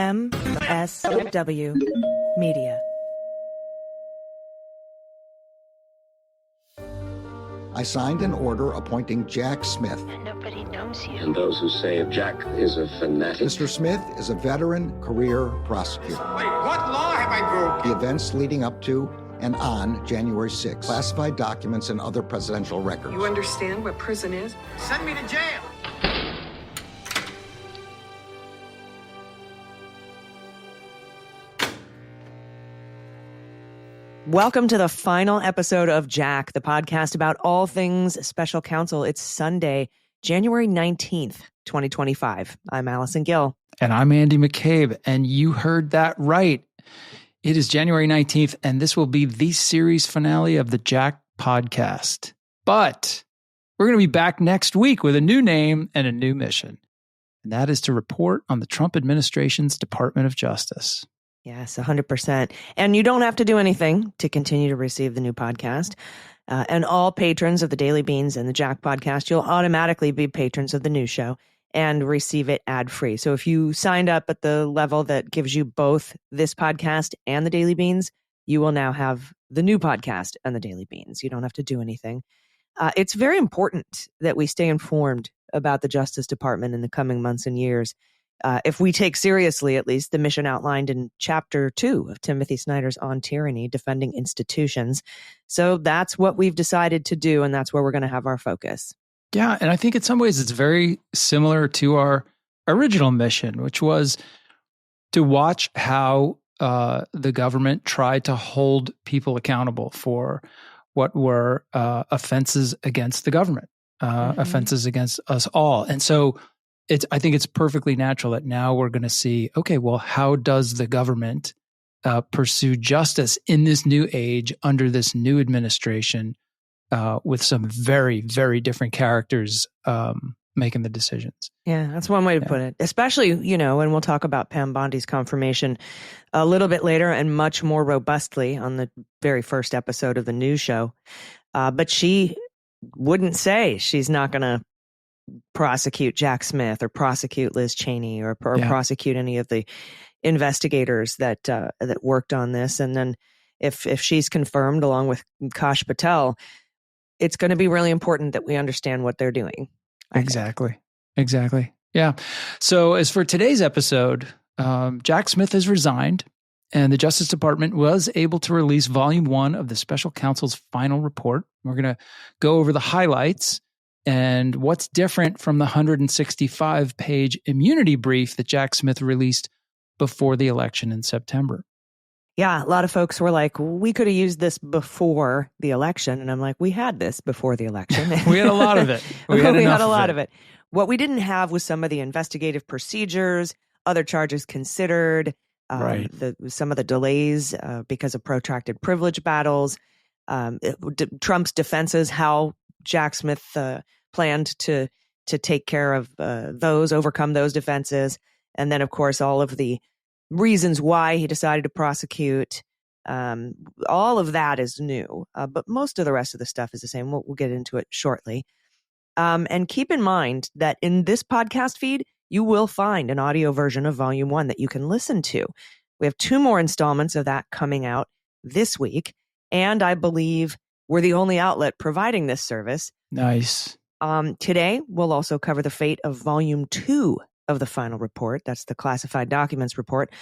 MSW Media. I signed an order appointing Jack Smith. And nobody knows you. And those who say Jack is a fanatic. Mr. Smith is a veteran career prosecutor. Wait, what law have I broken? The events leading up to and on January 6th, classified documents and other presidential records. You understand what prison is? Send me to jail. Welcome to the final episode of Jack, the podcast about all things special counsel. It's Sunday, January 19th, 2025. I'm Allison Gill. And I'm Andy McCabe. And you heard that right. It is January 19th, and this will be the series finale of the Jack podcast. But we're going to be back next week with a new name and a new mission. And that is to report on the Trump administration's Department of Justice. Yes, 100%. And you don't have to do anything to continue to receive the new podcast. And all patrons of the Daily Beans and the Jack podcast, you'll automatically be patrons of the new show and receive it ad-free. So if you signed up at the level that gives you both this podcast and the Daily Beans, you will now have the new podcast and the Daily Beans. You don't have to do anything. It's very important that we stay informed about the Justice Department in the coming months and years. If we take seriously, at least, the mission outlined in Chapter 2 of Timothy Snyder's On Tyranny, Defending Institutions. So that's what we've decided to do, and that's where we're going to have our focus. Yeah, and I think in some ways it's very similar to our original mission, which was to watch how the government tried to hold people accountable for what were offenses against the government, offenses against us all. And so I think it's perfectly natural that now we're going to see, okay, well, how does the government pursue justice in this new age under this new administration with some very, very different characters making the decisions? Yeah, that's one way to put it. Especially, and we'll talk about Pam Bondi's confirmation a little bit later and much more robustly on the very first episode of the news show. But she wouldn't say she's not going to prosecute Jack Smith or prosecute Liz Cheney or prosecute any of the investigators that worked on this. And then if she's confirmed along with Kash Patel, it's going to be really important that we understand what they're doing. Exactly. Yeah. So as for today's episode, Jack Smith has resigned and the Justice Department was able to release Volume 1 of the Special Counsel's final report. We're going to go over the highlights and what's different from the 165-page immunity brief that Jack Smith released before the election in September. Yeah, a lot of folks were like, we could have used this before the election. And I'm like, we had this before the election. We had a lot of it. We had a lot of it. What we didn't have was some of the investigative procedures, other charges considered, some of the delays because of protracted privilege battles, Trump's defenses, how Jack Smith planned to take care of overcome those defenses. And then, of course, all of the reasons why he decided to prosecute. All of that is new, but most of the rest of the stuff is the same. We'll get into it shortly. And keep in mind that in this podcast feed, you will find an audio version of Volume 1 that you can listen to. We have 2 more installments of that coming out this week. And I believe we're the only outlet providing this service. Nice. Today, we'll also cover the fate of Volume 2 of the final report. That's the classified documents report,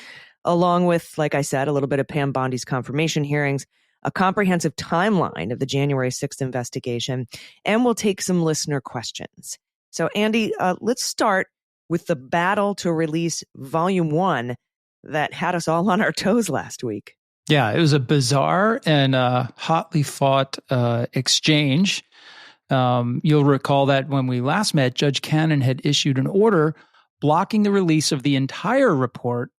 along with, like I said, a little bit of Pam Bondi's confirmation hearings, a comprehensive timeline of the January 6th investigation, and we'll take some listener questions. So, Andy, let's start with the battle to release Volume 1 that had us all on our toes last week. Yeah, it was a bizarre and hotly fought exchange. You'll recall that when we last met, Judge Cannon had issued an order blocking the release of the entire report,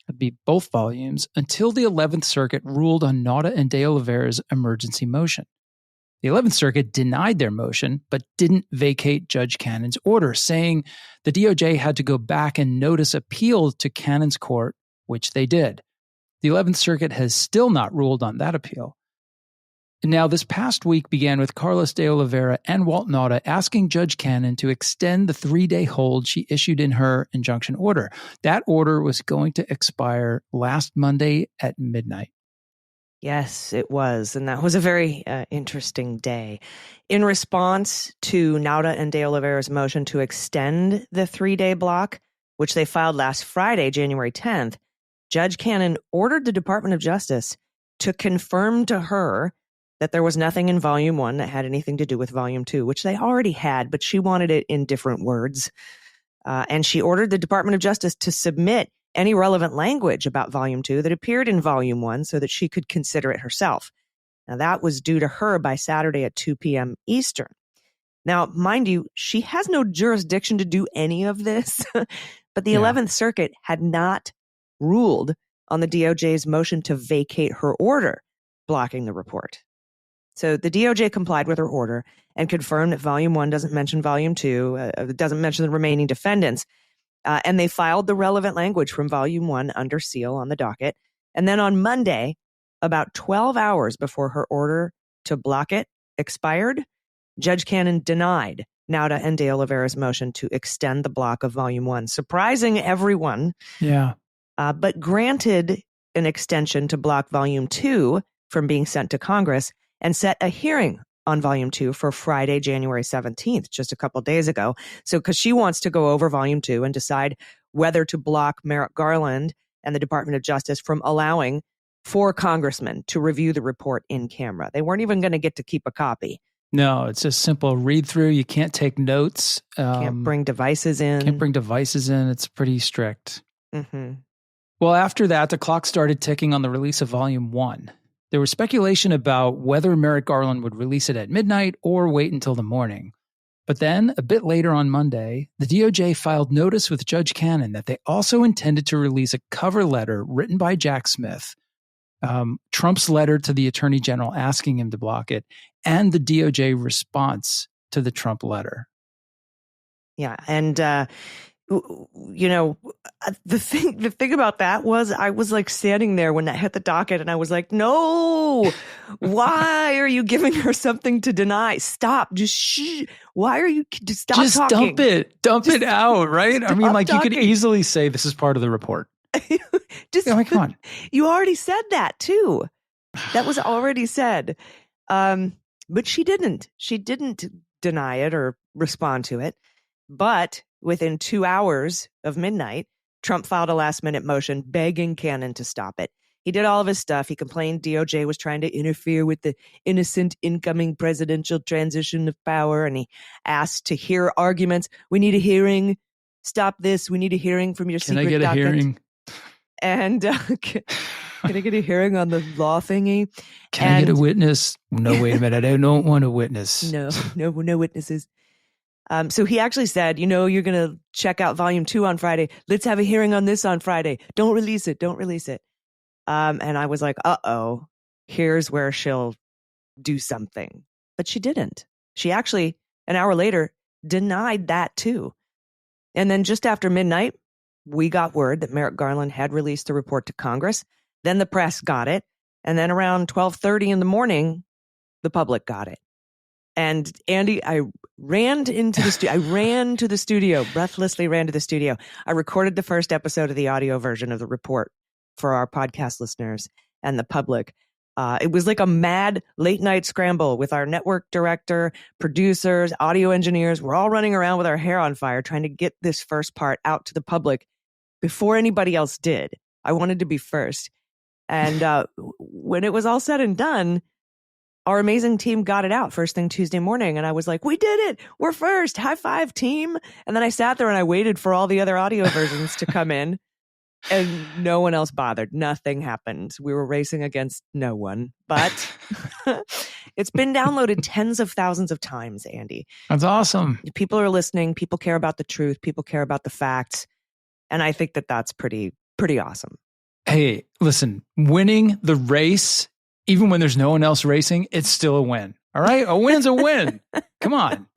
that'd be both volumes, until the 11th Circuit ruled on Nauta and De Oliveira's emergency motion. The 11th Circuit denied their motion, but didn't vacate Judge Cannon's order, saying the DOJ had to go back and notice appeal to Cannon's court, which they did. The 11th Circuit has still not ruled on that appeal. Now, this past week began with Carlos de Oliveira and Walt Nauta asking Judge Cannon to extend the 3-day hold she issued in her injunction order. That order was going to expire last Monday at midnight. Yes, it was. And that was a very interesting day. In response to Nauta and de Oliveira's motion to extend the 3-day block, which they filed last Friday, January 10th, Judge Cannon ordered the Department of Justice to confirm to her that there was nothing in Volume 1 that had anything to do with Volume 2, which they already had, but she wanted it in different words. And she ordered the Department of Justice to submit any relevant language about Volume 2 that appeared in Volume 1 so that she could consider it herself. Now, that was due to her by Saturday at 2 p.m. Eastern. Now, mind you, she has no jurisdiction to do any of this, but the 11th Circuit had not ruled on the DOJ's motion to vacate her order blocking the report. So the DOJ complied with her order and confirmed that Volume 1 doesn't mention Volume 2, doesn't mention the remaining defendants, and they filed the relevant language from Volume 1 under seal on the docket. And then on Monday, about 12 hours before her order to block it expired, Judge Cannon denied Nauta and de Oliveira's motion to extend the block of Volume 1, surprising everyone. Yeah. But granted an extension to block Volume 2 from being sent to Congress and set a hearing on Volume 2 for Friday, January 17th, just a couple days ago. So, because she wants to go over Volume 2 and decide whether to block Merrick Garland and the Department of Justice from allowing 4 congressmen to review the report in camera. They weren't even going to get to keep a copy. No, it's just simple read through. You can't take notes. Can't bring devices in. It's pretty strict. Mm-hmm. Well, after that, the clock started ticking on the release of Volume 1. There was speculation about whether Merrick Garland would release it at midnight or wait until the morning. But then, a bit later on Monday, the DOJ filed notice with Judge Cannon that they also intended to release a cover letter written by Jack Smith, Trump's letter to the Attorney General asking him to block it, and the DOJ response to the Trump letter. Yeah, and the thing about that was I was like standing there when that hit the docket and I was like, no, why are you giving her something to deny? Stop. Why are you stop just talking? Dump it out, right? I mean, like talking. You could easily say this is part of the report. Come on. You already said that too. That was already said. But she didn't deny it or respond to it. But within 2 hours of midnight, Trump filed a last-minute motion begging Cannon to stop it. He did all of his stuff. He complained DOJ was trying to interfere with the innocent incoming presidential transition of power, and he asked to hear arguments. We need a hearing. Stop this. We need a hearing from your secret docket. Can I get a hearing? And can I get a hearing on the law thingy? Can I get a witness? No, wait a minute. I don't want a witness. No witnesses. So he actually said, you're going to check out Volume 2 on Friday. Let's have a hearing on this on Friday. Don't release it. And I was like, uh-oh, here's where she'll do something. But she didn't. She actually, an hour later, denied that too. And then just after midnight, we got word that Merrick Garland had released the report to Congress. Then the press got it. And then around 12:30 in the morning, the public got it. And Andy, I ran to the studio, breathlessly ran to the studio. I recorded the first episode of the audio version of the report for our podcast listeners and the public. It was like a mad late night scramble with our network director, producers, audio engineers. We're all running around with our hair on fire trying to get this first part out to the public before anybody else did. I wanted to be first. And when it was all said and done, our amazing team got it out first thing Tuesday morning. And I was like, we did it. We're first. High five, team. And then I sat there and I waited for all the other audio versions to come in. And no one else bothered. Nothing happened. We were racing against no one. But it's been downloaded tens of thousands of times, Andy. That's awesome. People are listening. People care about the truth. People care about the facts. And I think that that's pretty awesome. Hey, listen, winning the race, even when there's no one else racing, it's still a win. All right? A win's a win. Come on.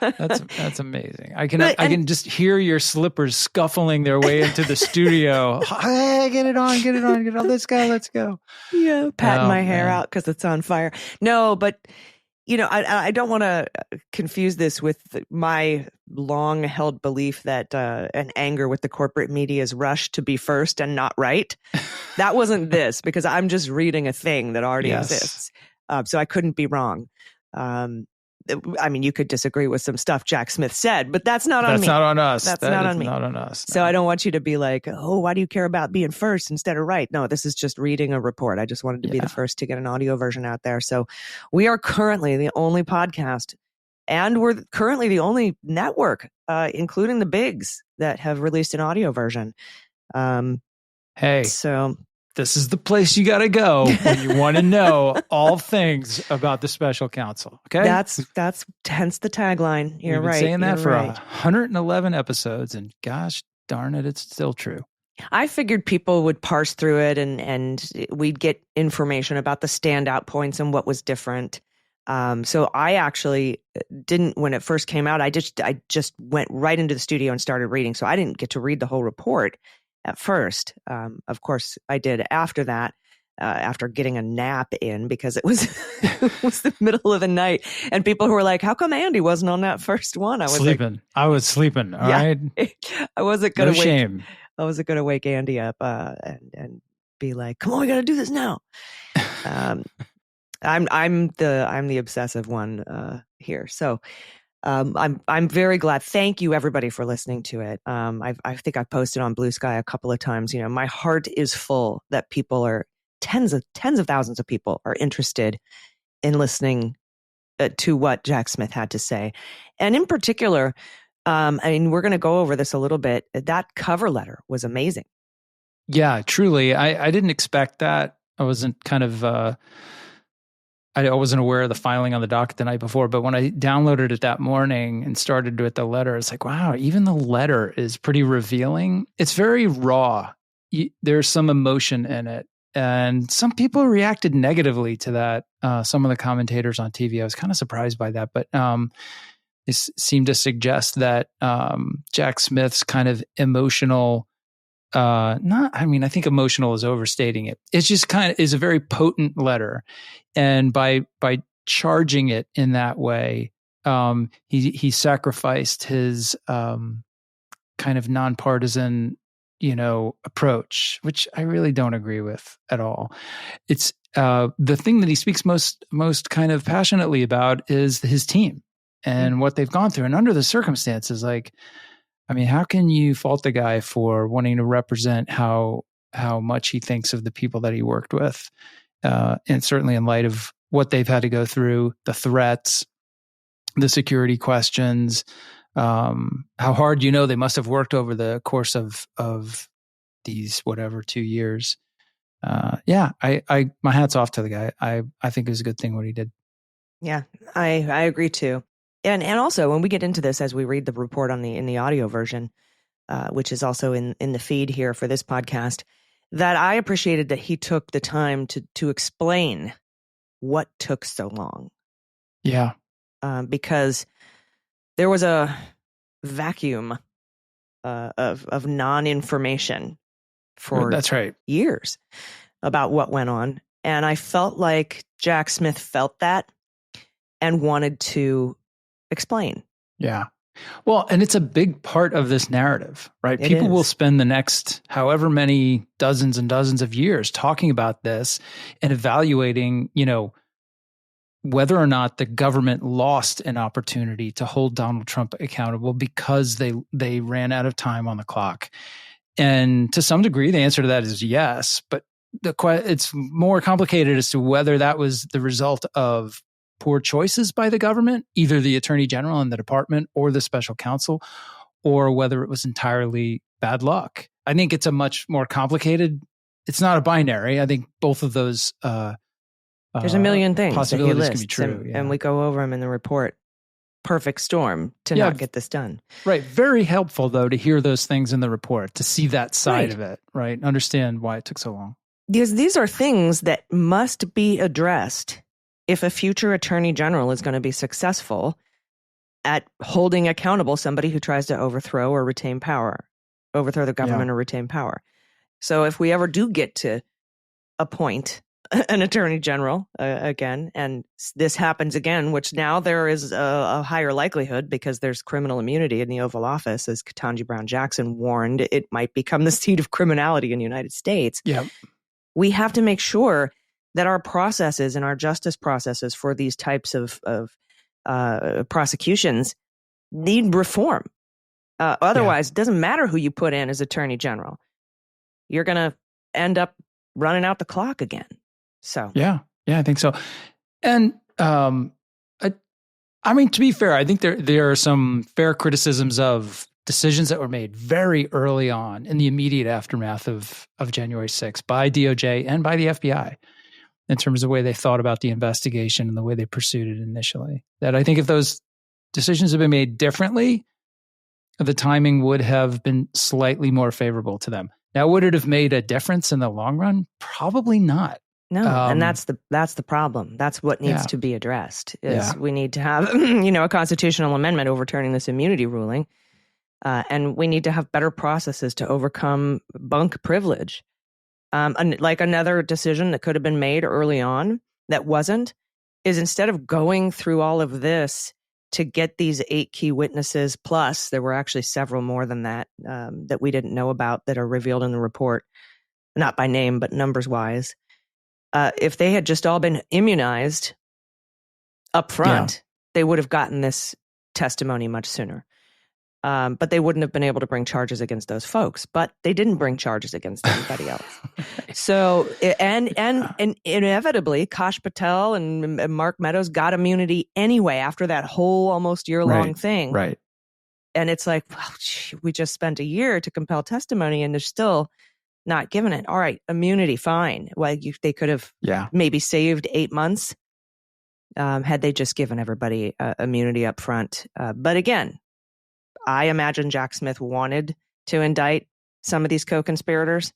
That's amazing. I can just hear your slippers scuffling their way into the studio. Hey, get it on. Let's go. Yeah, patting my hair out because it's on fire. No, but I don't want to confuse this with my long held belief that an anger with the corporate media's rush to be first and not right. That wasn't this, because I'm just reading a thing that already exists. So I couldn't be wrong. I mean, you could disagree with some stuff Jack Smith said, but that's not on me. That's not on us. That's not on me. Not on us. No. So I don't want you to be like, oh, why do you care about being first instead of right? No, this is just reading a report. I just wanted to be the first to get an audio version out there. So we are currently the only podcast, and we're currently the only network, including the bigs, that have released an audio version. So this is the place you got to go when you want to know all things about the special counsel. Okay, that's hence the tagline. You're right. Saying that for 111 episodes, and gosh darn it, it's still true. I figured people would parse through it, and we'd get information about the standout points and what was different. So I actually didn't, when it first came out, I just went right into the studio and started reading. So I didn't get to read the whole report at first. Of course, I did after that, after getting a nap in, because it was the middle of the night, and people who were like, "How come Andy wasn't on that first one?" I was sleeping. I was sleeping. All right. I wasn't going to shame. I wasn't going to wake Andy up and be like, "Come on, we got to do this now." I'm the obsessive one here. So. I'm very glad. Thank you, everybody, for listening to it. I think I've posted on Blue Sky a couple of times. My heart is full that people are tens of thousands of people are interested in listening to what Jack Smith had to say, and in particular, I mean, we're going to go over this a little bit. That cover letter was amazing. Yeah, truly. I didn't expect that. I wasn't I wasn't aware of the filing on the docket the night before, but when I downloaded it that morning and started with the letter, it's like, wow, even the letter is pretty revealing. It's very raw. There's some emotion in it. And some people reacted negatively to that. Some of the commentators on TV, I was kind of surprised by that, but it seemed to suggest that Jack Smith's kind of emotional, I think emotional is overstating it. It's just kind of is a very potent letter. And by charging it in that way, he sacrificed his kind of nonpartisan, approach, which I really don't agree with at all. It's the thing that he speaks most kind of passionately about is his team and what they've gone through. And under the circumstances, how can you fault the guy for wanting to represent how much he thinks of the people that he worked with? And certainly in light of what they've had to go through, the threats, the security questions, how hard, they must have worked over the course of these, 2 years. My hat's off to the guy. I think it was a good thing what he did. Yeah, I agree too. And also when we get into this, as we read the report in the audio version, which is also in the feed here for this podcast, that I appreciated that he took the time to explain what took so long. Yeah. Because there was a vacuum of non-information for that's right. years about what went on. And I felt like Jack Smith felt that and wanted to explain. Yeah. Well, and it's a big part of this narrative, right? People will spend the next however many dozens and dozens of years talking about this and evaluating, whether or not the government lost an opportunity to hold Donald Trump accountable because they ran out of time on the clock. And to some degree, the answer to that is yes, but it's more complicated as to whether that was the result of poor choices by the government, either the attorney general and the department or the special counsel, or whether it was entirely bad luck. I think it's a much more complicated, it's not a binary. I think both of those there's a million things possibilities that he lists, can be true. And we go over them in the report. Perfect storm to not get this done. Right. Very helpful, though, to hear those things in the report, to see that side of it, right? Understand why it took so long. Because these are things that must be addressed if a future attorney general is going to be successful. at holding accountable somebody who tries to overthrow the government or retain power. So if we ever do get to appoint an attorney general again, and this happens again, which now there is a higher likelihood because there's criminal immunity in the Oval Office, as Ketanji Brown Jackson warned, it might become the seat of criminality in the United States. Yeah. We have to make sure that our processes and our justice processes for these types of prosecutions need reform. Otherwise, it doesn't matter who you put in as attorney general. You're going to end up running out the clock again. So yeah, I think so. And I mean, to be fair, I think there are some fair criticisms of decisions that were made very early on in the immediate aftermath of January 6th by DOJ and by the FBI in terms of the way they thought about the investigation and the way they pursued it initially. That I think if those decisions had been made differently, the timing would have been slightly more favorable to them. Now, would it have made a difference in the long run? Probably not. No, and that's the problem. That's what needs to be addressed. We need to have a constitutional amendment overturning this immunity ruling, and we need to have better processes to overcome bunk privilege. And like another decision that could have been made early on that wasn't is instead of going through all of this to get these 8 key witnesses, plus there were actually several more than that that we didn't know about that are revealed in the report, not by name but numbers wise. If they had just all been immunized up front, they would have gotten this testimony much sooner. But they wouldn't have been able to bring charges against those folks. But they didn't bring charges against anybody else. So, and inevitably, Kash Patel and Mark Meadows got immunity anyway after that whole almost year-long thing. Right. And it's like, well, we just spent a year to compel testimony and they're still not giving it. All right, immunity, fine. Well, they could have maybe saved 8 months had they just given everybody immunity up front. But again, I imagine Jack Smith wanted to indict some of these co-conspirators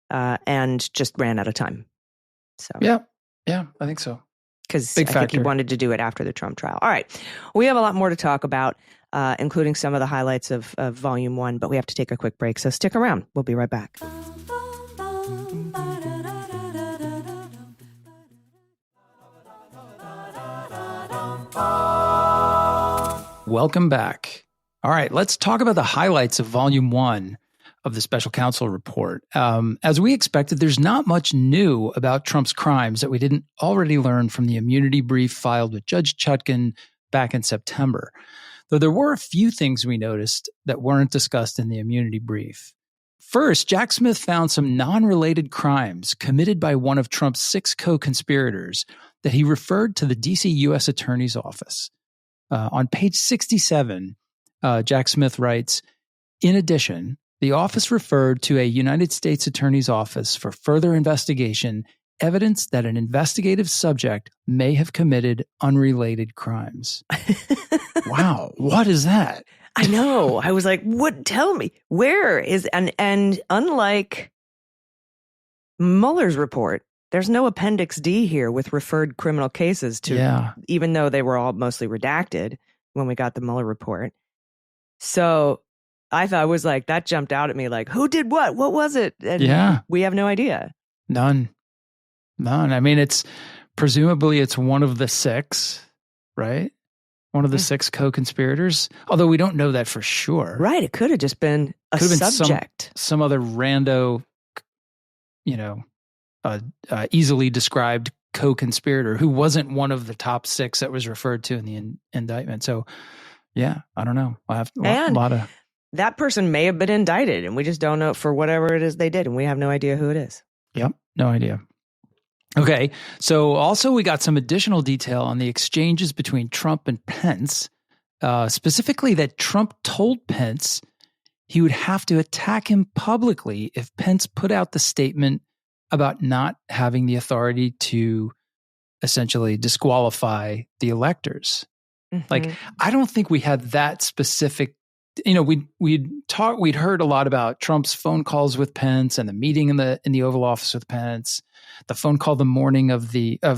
and just ran out of time. So yeah, I think so. Because I think he wanted to do it after the Trump trial. All right, we have a lot more to talk about, including some of the highlights of Volume 1, but we have to take a quick break, so stick around. We'll be right back. Welcome back. All right, let's talk about the highlights of Volume 1 of the Special Counsel report. As we expected, there's not much new about Trump's crimes that we didn't already learn from the immunity brief filed with Judge Chutkan back in September. Though there were a few things we noticed that weren't discussed in the immunity brief. First, Jack Smith found some non-related crimes committed by one of Trump's 6 co-conspirators that he referred to the D.C. U.S. Attorney's Office. On page 67, Jack Smith writes, in addition, the office referred to a United States Attorney's Office for further investigation evidence that an investigative subject may have committed unrelated crimes. Wow, what is that? I know. I was like, what? Tell me, where is, and unlike Mueller's report, there's no Appendix D here with referred criminal cases to, even though they were all mostly redacted when we got the Mueller report. So I thought, I was like, that jumped out at me like, who did what? What was it? And we have no idea. None. I mean, presumably it's one of the 6, right? One of the 6 co-conspirators, although we don't know that for sure. Right. It could have just been a subject. Some other rando, easily described co-conspirator who wasn't one of the top 6 that was referred to in the indictment. So, yeah, I don't know. I have a lot of... That person may have been indicted, and we just don't know for whatever it is they did, and we have no idea who it is. Yep, no idea. Okay, so also we got some additional detail on the exchanges between Trump and Pence, specifically that Trump told Pence he would have to attack him publicly if Pence put out the statement about not having the authority to essentially disqualify the electors. Mm-hmm. Like, I don't think we had that specific, we'd heard a lot about Trump's phone calls with Pence and the meeting in the Oval Office with Pence, the phone call the morning of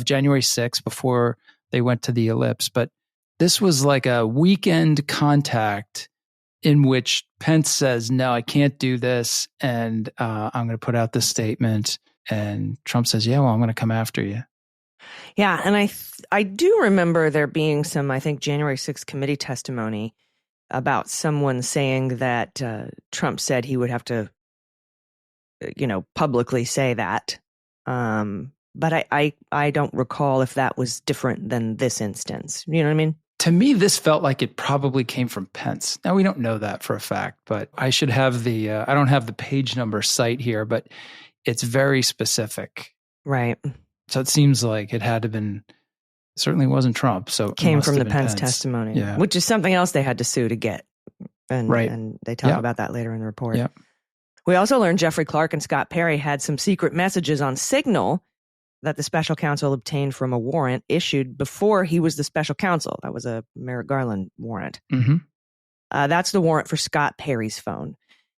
January 6th before they went to the Ellipse. But This was like a weekend contact in which Pence says, no, I can't do this. And I'm going to put out this statement. And Trump says, yeah, well, I'm going to come after you. Yeah. And I do remember there being some, I think, January 6th committee testimony about someone saying that Trump said he would have to, publicly say that. But I don't recall if that was different than this instance. You know what I mean? To me, this felt like it probably came from Pence. Now, we don't know that for a fact, but I should have I don't have the page number cite here, but it's very specific. Right. So it seems like it had to have been, certainly wasn't Trump. So it came from the been Pence testimony, yeah. Which is something else they had to sue to get. And they talk about that later in the report. Yeah. We also learned Jeffrey Clark and Scott Perry had some secret messages on Signal that the special counsel obtained from a warrant issued before he was the special counsel. That was a Merrick Garland warrant. Mm-hmm. That's the warrant for Scott Perry's phone.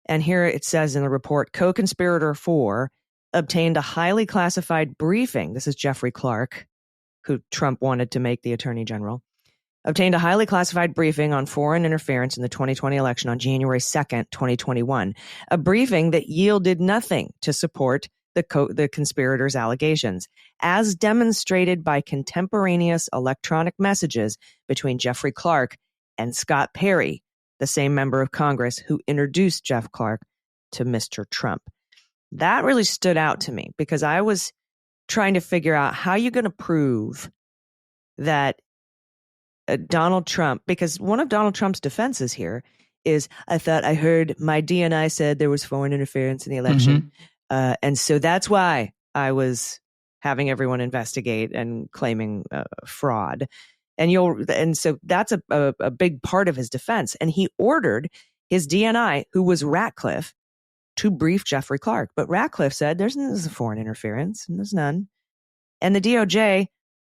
And here it says in the report, co-conspirator 4 obtained a highly classified briefing. This is Jeffrey Clark, who Trump wanted to make the attorney general. Obtained a highly classified briefing on foreign interference in the 2020 election on January 2nd, 2021. A briefing that yielded nothing to support the conspirators' allegations, as demonstrated by contemporaneous electronic messages between Jeffrey Clark and Scott Perry, the same member of Congress who introduced Jeff Clark to Mr. Trump. That really stood out to me because I was trying to figure out how you're going to prove that Donald Trump, because one of Donald Trump's defenses here is, I thought I heard my DNI said there was foreign interference in the election. Mm-hmm. And so that's why I was having everyone investigate and claiming fraud. And so that's a big part of his defense. And he ordered his DNI, who was Ratcliffe, to brief Jeffrey Clark. But Ratcliffe said there's foreign interference, and there's none. And the DOJ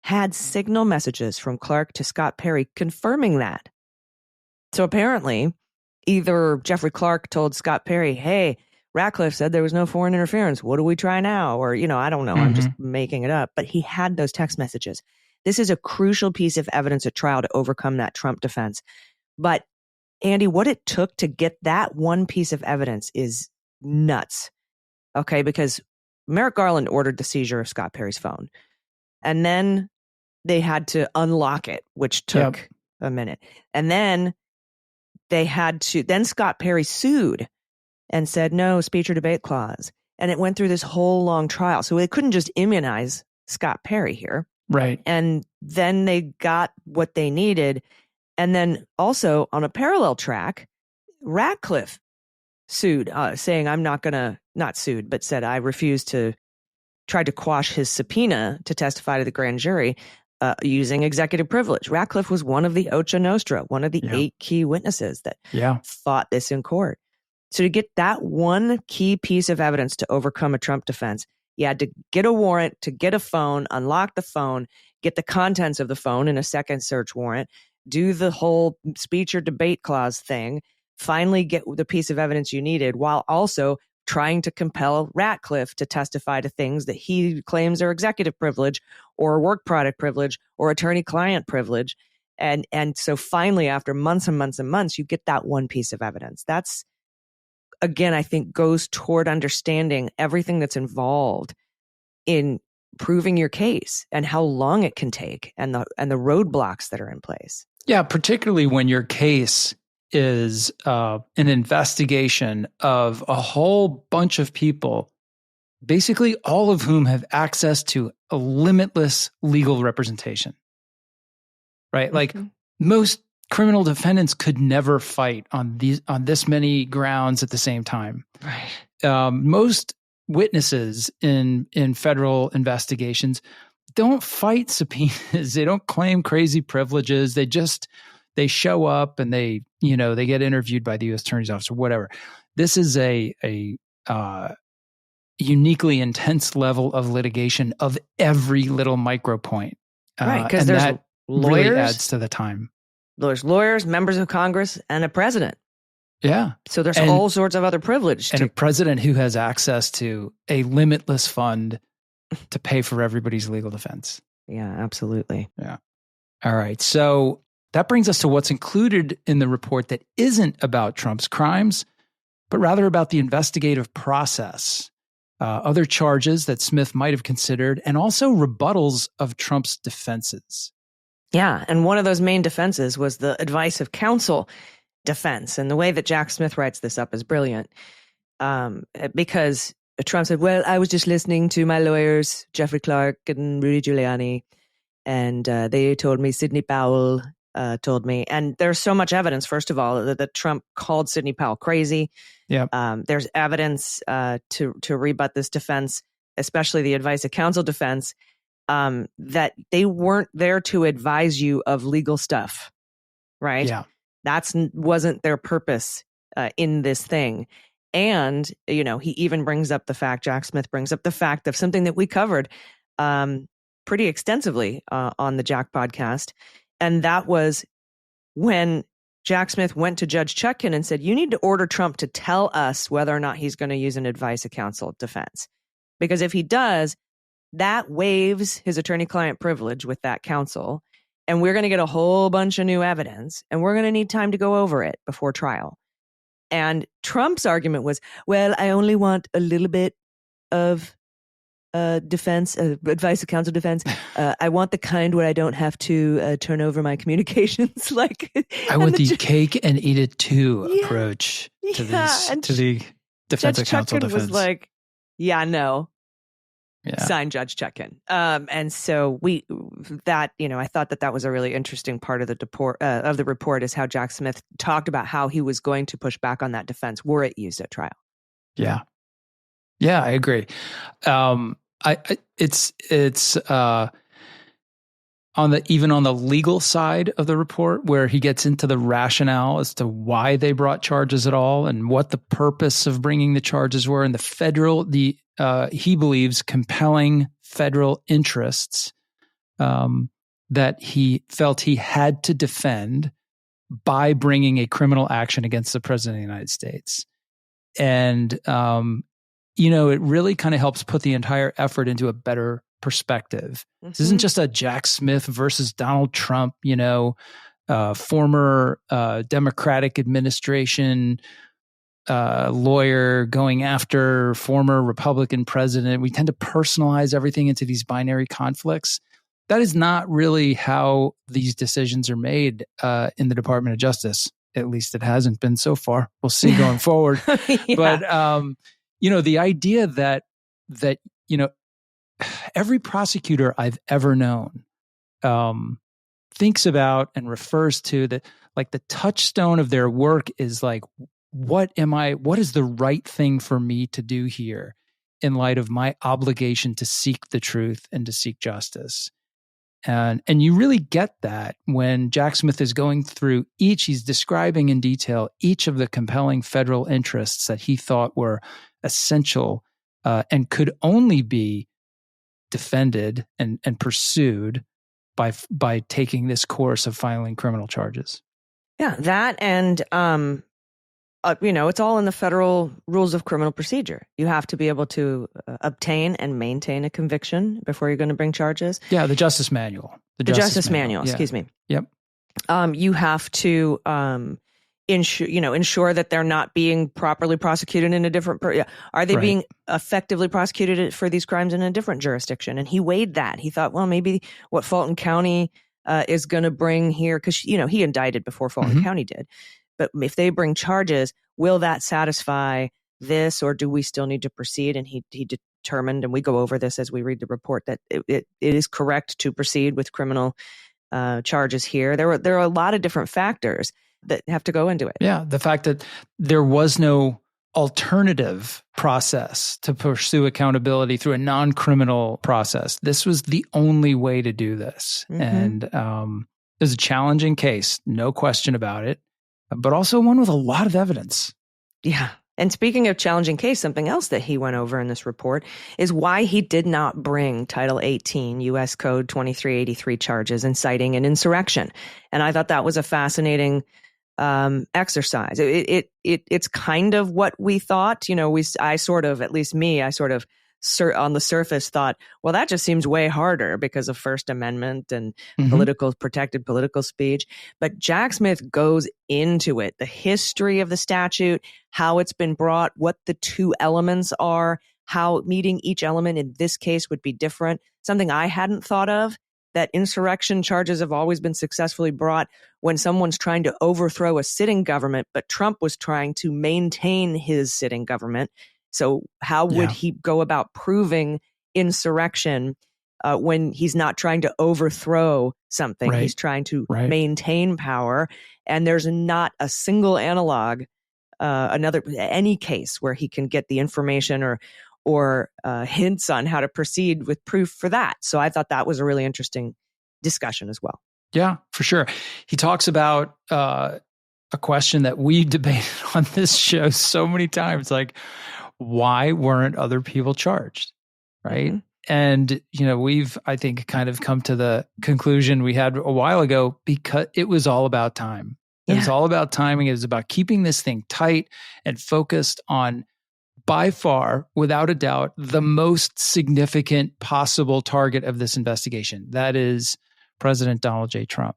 had signal messages from Clark to Scott Perry confirming that. So apparently, either Jeffrey Clark told Scott Perry, hey, Ratcliffe said there was no foreign interference. What do we try now? Or, I don't know. Mm-hmm. I'm just making it up. But he had those text messages. This is a crucial piece of evidence at trial to overcome that Trump defense. But, Andy, what it took to get that one piece of evidence is nuts. Okay, because Merrick Garland ordered the seizure of Scott Perry's phone. And then they had to unlock it, which took a minute. And then then Scott Perry sued and said, no, speech or debate clause. And it went through this whole long trial. So they couldn't just immunize Scott Perry here. Right. And then they got what they needed. And then also on a parallel track, Ratcliffe sued, saying said I refuse to try to quash his subpoena to testify to the grand jury using executive privilege. Ratcliffe was one of the Ocha Nostra, one of the 8 key witnesses that fought this in court. So to get that one key piece of evidence to overcome a Trump defense, you had to get a warrant to get a phone, unlock the phone, get the contents of the phone in a second search warrant, do the whole speech or debate clause thing, finally get the piece of evidence you needed, while also trying to compel Ratcliffe to testify to things that he claims are executive privilege or work product privilege or attorney-client privilege. And so finally, after months and months and months, you get that one piece of evidence. That's, again, I think goes toward understanding everything that's involved in proving your case and how long it can take and the roadblocks that are in place. Yeah, particularly when your case is an investigation of a whole bunch of people, basically all of whom have access to a limitless legal representation, right? Mm-hmm. Like most criminal defendants could never fight on this many grounds at the same time. Right. Most witnesses in federal investigations don't fight subpoenas. They don't claim crazy privileges. They show up and they get interviewed by the U.S. Attorney's Office or whatever. This is a uniquely intense level of litigation of every little micro point. Right, because there's that lawyers, really adds to the time. There's lawyers, members of Congress, and a president. Yeah. So there's all sorts of other privilege. And a president who has access to a limitless fund to pay for everybody's legal defense. Yeah, absolutely. Yeah. All right. So that brings us to what's included in the report that isn't about Trump's crimes, but rather about the investigative process, other charges that Smith might have considered, and also rebuttals of Trump's defenses. Yeah, and one of those main defenses was the advice of counsel defense. And the way that Jack Smith writes this up is brilliant, because Trump said, well, I was just listening to my lawyers, Jeffrey Clark and Rudy Giuliani, and they told me, Sidney Powell told me. And there's so much evidence, first of all, that Trump called Sidney Powell crazy. Yeah. There's evidence to rebut this defense, especially the advice of counsel defense, that they weren't there to advise you of legal stuff, right? Yeah. Wasn't their purpose in this thing. And, he even brings up the fact, Jack Smith brings up the fact of something that we covered pretty extensively on the Jack podcast. And that was when Jack Smith went to Judge Chutkan and said, you need to order Trump to tell us whether or not he's going to use an advice of counsel defense. Because if he does, that waives his attorney-client privilege with that counsel. And we're going to get a whole bunch of new evidence. And we're going to need time to go over it before trial. And Trump's argument was, well, I only want a little bit of defense, advice of counsel defense. I want the kind where I don't have to turn over my communications. I want the cake and eat it too approach to the defense of counsel defense. Was like, no. Yeah. Sign Judge Chutkan. And so I thought that was a really interesting part of the report is how Jack Smith talked about how he was going to push back on that defense were it used at trial. Yeah. Yeah, I agree. It's on the legal side of the report where he gets into the rationale as to why they brought charges at all and what the purpose of bringing the charges were, and he believes compelling federal interests that he felt he had to defend by bringing a criminal action against the president of the United States. And, it really kind of helps put the entire effort into a better perspective. Mm-hmm. This isn't just a Jack Smith versus Donald Trump, former Democratic administration lawyer going after former Republican president. We tend to personalize everything into these binary conflicts. That is not really how these decisions are made in the Department of Justice. At least it hasn't been so far. We'll see going forward. Yeah. But, the idea that every prosecutor I've ever known thinks about and refers to the touchstone of their work is like, what is the right thing for me to do here in light of my obligation to seek the truth and to seek justice? And you really get that when Jack Smith is going through he's describing in detail each of the compelling federal interests that he thought were essential and could only be defended and pursued by taking this course of filing criminal charges. Yeah, that and it's all in the federal rules of criminal procedure. You have to be able to obtain and maintain a conviction before you're going to bring charges. Yeah, the Justice Manual. The Justice Manual, excuse me. Yep. You have to ensure that they're not being properly prosecuted in a different. Are they being effectively prosecuted for these crimes in a different jurisdiction? And he weighed that. He thought, well, maybe what Fulton County is going to bring here, because he indicted before Fulton County did. But if they bring charges, will that satisfy this, or do we still need to proceed? And he determined, and we go over this as we read the report, that it is correct to proceed with criminal charges here. There are a lot of different factors that have to go into it. Yeah, the fact that there was no alternative process to pursue accountability through a non-criminal process. This was the only way to do this. Mm-hmm. And it was a challenging case, no question about it, but also one with a lot of evidence. Yeah. And speaking of challenging case, something else that he went over in this report is why he did not bring Title 18 U.S. Code 2383 charges inciting an insurrection. And I thought that was a fascinating exercise. It's kind of what we thought. I sort of on the surface thought, well, that just seems way harder because of First Amendment and protected political speech. But Jack Smith goes into it, the history of the statute, how it's been brought, what the two elements are, how meeting each element in this case would be different. Something I hadn't thought of, that insurrection charges have always been successfully brought when someone's trying to overthrow a sitting government, but Trump was trying to maintain his sitting government. So how would he go about proving insurrection when he's not trying to overthrow something? Right. He's trying to maintain power. And there's not a single analog, any case where he can get the information or hints on how to proceed with proof for that. So I thought that was a really interesting discussion as well. Yeah, for sure. He talks about a question that we debated on this show so many times, like, why weren't other people charged, right? Mm-hmm. And, we've, I think, kind of come to the conclusion we had a while ago because it was all about time. It was all about timing. It was about keeping this thing tight and focused on, by far, without a doubt, the most significant possible target of this investigation. That is President Donald J. Trump.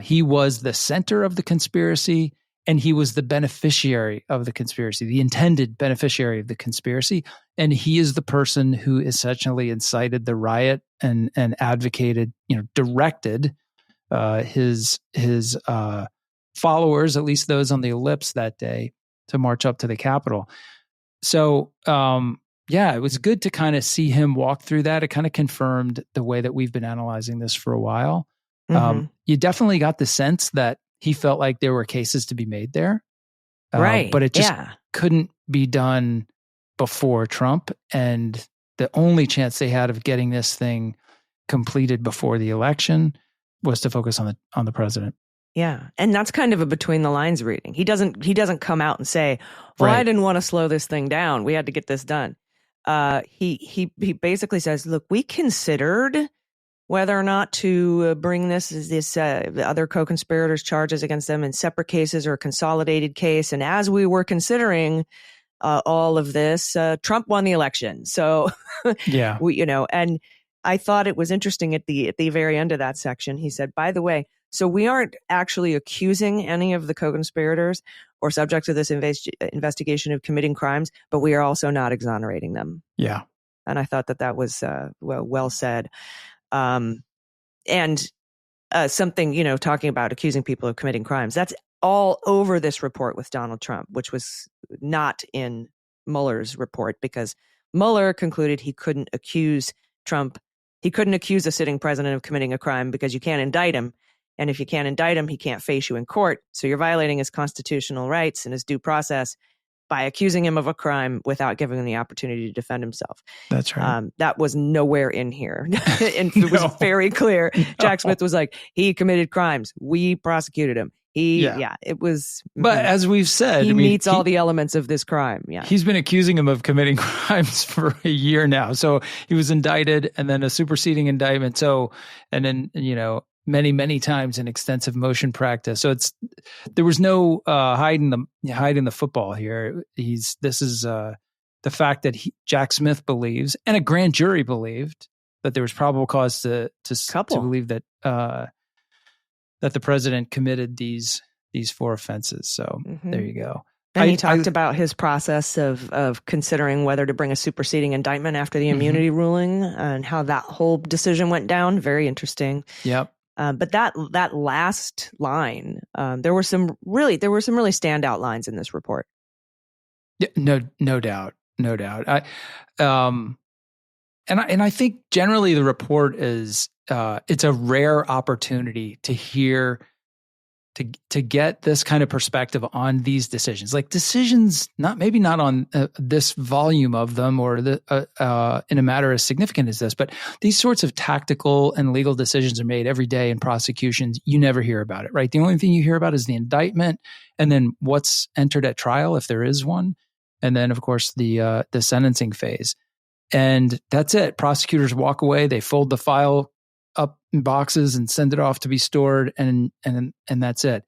He was the center of the conspiracy, and he was the beneficiary of the conspiracy, the intended beneficiary of the conspiracy. And he is the person who essentially incited the riot and advocated, directed his followers, at least those on the ellipse that day, to march up to the Capitol. So, it was good to kind of see him walk through that. It kind of confirmed the way that we've been analyzing this for a while. Mm-hmm. You definitely got the sense that he felt like there were cases to be made there. Right. But it just couldn't be done before Trump. And the only chance they had of getting this thing completed before the election was to focus on the president. Yeah. And that's kind of a between the lines reading. He doesn't come out and say, well, I didn't want to slow this thing down. We had to get this done. He basically says, look, we considered whether or not to bring this other co-conspirators charges against them in separate cases or a consolidated case. And as we were considering all of this, Trump won the election. So and I thought it was interesting at the very end of that section. He said, by the way, so we aren't actually accusing any of the co-conspirators or subjects of this investigation of committing crimes, but we are also not exonerating them. Yeah. And I thought that was well said. And something, talking about accusing people of committing crimes, that's all over this report with Donald Trump, which was not in Mueller's report because Mueller concluded he couldn't accuse Trump. He couldn't accuse a sitting president of committing a crime because you can't indict him. And if you can't indict him, he can't face you in court. So you're violating his constitutional rights and his due process by accusing him of a crime without giving him the opportunity to defend himself. That's right. That was nowhere in here. And it was very clear. Jack Smith was like, he committed crimes. We prosecuted him. It was. But as we've said, he meets all the elements of this crime. Yeah. He's been accusing him of committing crimes for a year now. So he was indicted and then a superseding indictment. So, and then, many, many times in extensive motion practice. So there was no hiding the football here. This is the fact that Jack Smith believes, and a grand jury believed, that there was probable cause to believe that that the president committed these four offenses. So there you go. And he talked about his process of considering whether to bring a superseding indictment after the immunity ruling and how that whole decision went down. Very interesting. Yep. But that last line, there were some really standout lines in this report. Yeah, no doubt. I think generally the report is it's a rare opportunity to hear to get this kind of perspective on these decisions, like decisions not on this volume of them or in a matter as significant as this, but these sorts of tactical and legal decisions are made every day in prosecutions. You never hear about it, right? The only thing you hear about is the indictment and then what's entered at trial, if there is one, and then of course the sentencing phase, and that's it. Prosecutors walk away, they fold the file up in boxes and send it off to be stored, and that's it.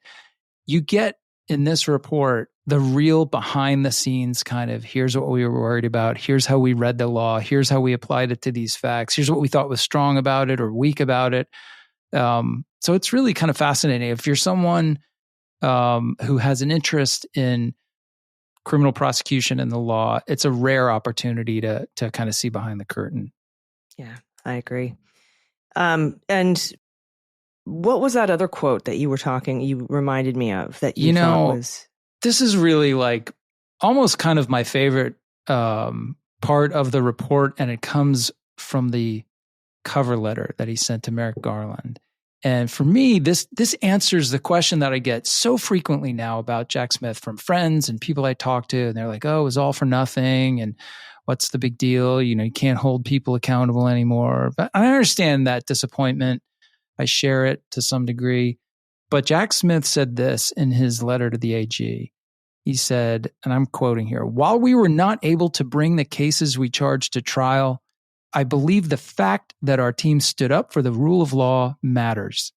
You get in this report the real behind the scenes kind of, here's what we were worried about. Here's how we read the law. Here's how we applied it to these facts. Here's what we thought was strong about it or weak about it. So it's really kind of fascinating. If you're someone who has an interest in criminal prosecution and the law, it's a rare opportunity to kind of see behind the curtain. Yeah, I agree. And what was that other quote that you reminded me of that you thought was? This is really like almost kind of my favorite part of the report, and it comes from the cover letter that he sent to Merrick Garland. And for me, this answers the question that I get so frequently now about Jack Smith from friends and people I talk to, and they're like, "Oh, it was all for nothing, and what's the big deal? You can't hold people accountable anymore." But I understand that disappointment. I share it to some degree. But Jack Smith said this in his letter to the AG. He said, and I'm quoting here, "While we were not able to bring the cases we charged to trial, I believe the fact that our team stood up for the rule of law matters.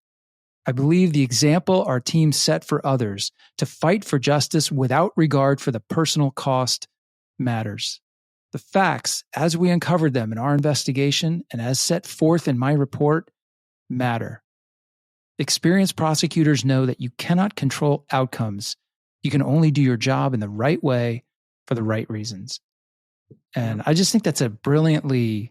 I believe the example our team set for others to fight for justice without regard for the personal cost matters. The facts, as we uncovered them in our investigation and as set forth in my report, matter. Experienced prosecutors know that you cannot control outcomes. You can only do your job in the right way for the right reasons." And I just think that's a brilliantly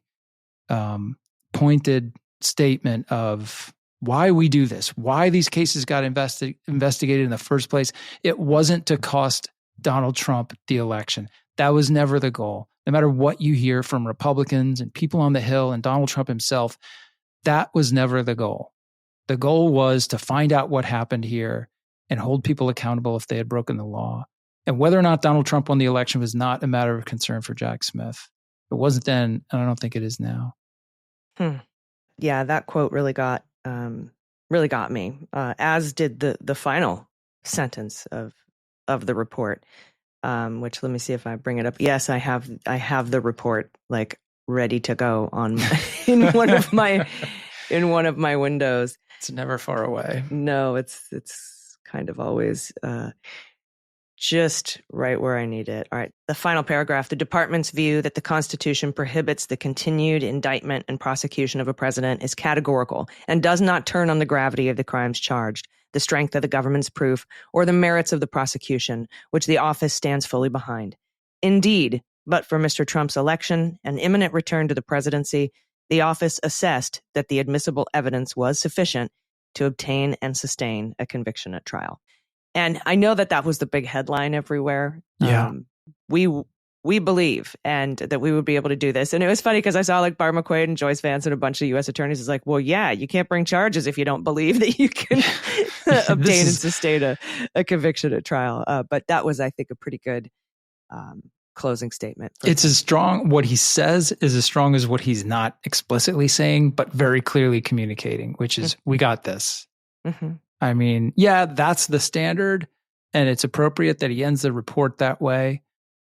pointed statement of why we do this, why these cases got investigated in the first place. It wasn't to cost Donald Trump the election. That was never the goal. No matter what you hear from Republicans and people on the Hill and Donald Trump himself, that was never the goal. The goal was to find out what happened here and hold people accountable if they had broken the law. And whether or not Donald Trump won the election was not a matter of concern for Jack Smith. It wasn't then, and I don't think it is now. Yeah, that quote really got me, as did the final sentence of the report, which, let me see if I bring it up. Yes, I have the report like ready to go on in one of my windows. It's never far away. No, it's kind of always just right where I need it. All right. The final paragraph: the department's view that the Constitution prohibits the continued indictment and prosecution of a president is categorical and does not turn on the gravity of the crimes charged, the strength of the government's proof, or the merits of the prosecution, which the office stands fully behind. Indeed, but for Mr. Trump's election and imminent return to the presidency, the office assessed that the admissible evidence was sufficient to obtain and sustain a conviction at trial. And I know that was the big headline everywhere. Yeah. We believe and that we would be able to do this. And it was funny because I saw like Barr McQuade and Joyce Vance and a bunch of U.S. attorneys is like, well, yeah, you can't bring charges if you don't believe that you can obtain and sustain a conviction at trial. But that was, I think, a pretty good closing statement. It's as strong, what he says is as strong as what he's not explicitly saying, but very clearly communicating, which is, we got this. Mm-hmm. I mean, yeah, that's the standard, and it's appropriate that he ends the report that way.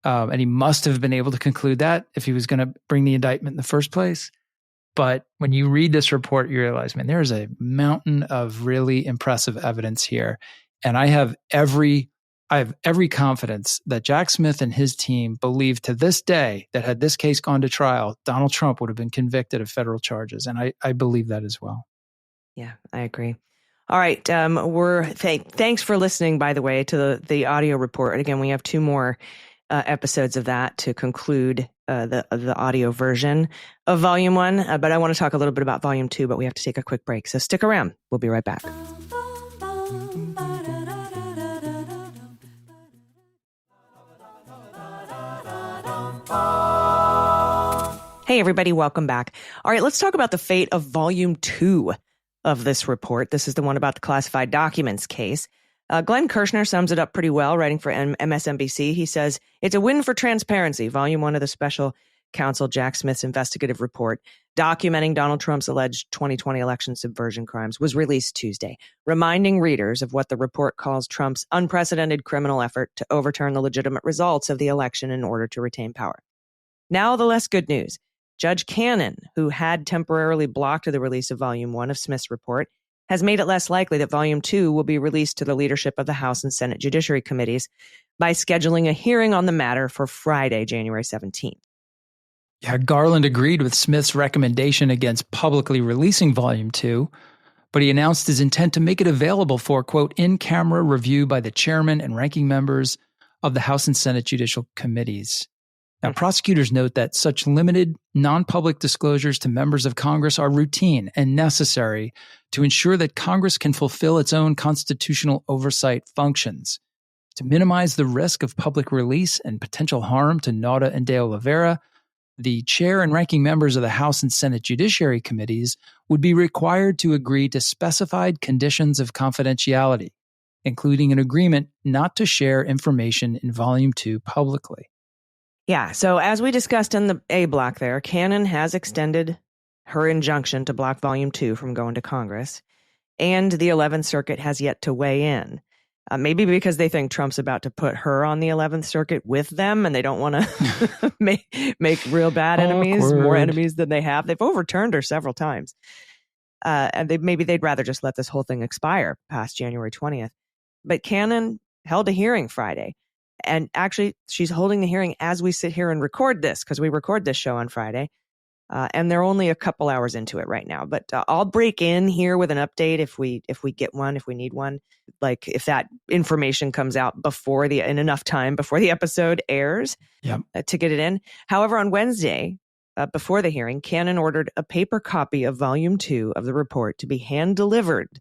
And he must have been able to conclude that if he was going to bring the indictment in the first place. But when you read this report, you realize, man, there's a mountain of really impressive evidence here. And I have every confidence that Jack Smith and his team believe to this day that had this case gone to trial, Donald Trump would have been convicted of federal charges. And I believe that as well. Yeah, I agree. All right. Thanks for listening, by the way, to the audio report. And again, we have 2 more episodes of that to conclude the audio version of Volume 1. But I want to talk a little bit about Volume 2, but we have to take a quick break. So stick around. We'll be right back. Hey, everybody. Welcome back. All right. Let's talk about the fate of Volume 2 of this report. This is the one about the classified documents case. Glenn Kirshner sums it up pretty well, writing for MSNBC. He says, it's a win for transparency. Volume 1 of the special counsel Jack Smith's investigative report documenting Donald Trump's alleged 2020 election subversion crimes was released Tuesday, reminding readers of what the report calls Trump's unprecedented criminal effort to overturn the legitimate results of the election in order to retain power. Now, the less good news. Judge Cannon, who had temporarily blocked the release of Volume 1 of Smith's report, has made it less likely that Volume 2 will be released to the leadership of the House and Senate Judiciary Committees by scheduling a hearing on the matter for Friday, January 17th. Yeah, Garland agreed with Smith's recommendation against publicly releasing Volume 2, but he announced his intent to make it available for, quote, in-camera review by the chairman and ranking members of the House and Senate Judicial Committees. Now, prosecutors note that such limited, non-public disclosures to members of Congress are routine and necessary to ensure that Congress can fulfill its own constitutional oversight functions. To minimize the risk of public release and potential harm to Nauta and De Oliveira, the chair and ranking members of the House and Senate Judiciary Committees would be required to agree to specified conditions of confidentiality, including an agreement not to share information in Volume 2 publicly. Yeah, so as we discussed in the A block there, Cannon has extended her injunction to block Volume 2 from going to Congress, and the 11th Circuit has yet to weigh in. Maybe because they think Trump's about to put her on the 11th Circuit with them, and they don't want to make real bad enemies, more enemies than they have. They've overturned her several times. And maybe they'd rather just let this whole thing expire past January 20th. But Cannon held a hearing Friday. And actually, she's holding the hearing as we sit here and record this, because we record this show on Friday. And they're only a couple hours into it right now. But I'll break in here with an update if we get one, if we need one. Like if that information comes out in enough time before the episode airs to get it in. However, on Wednesday, before the hearing, Cannon ordered a paper copy of Volume 2 of the report to be hand-delivered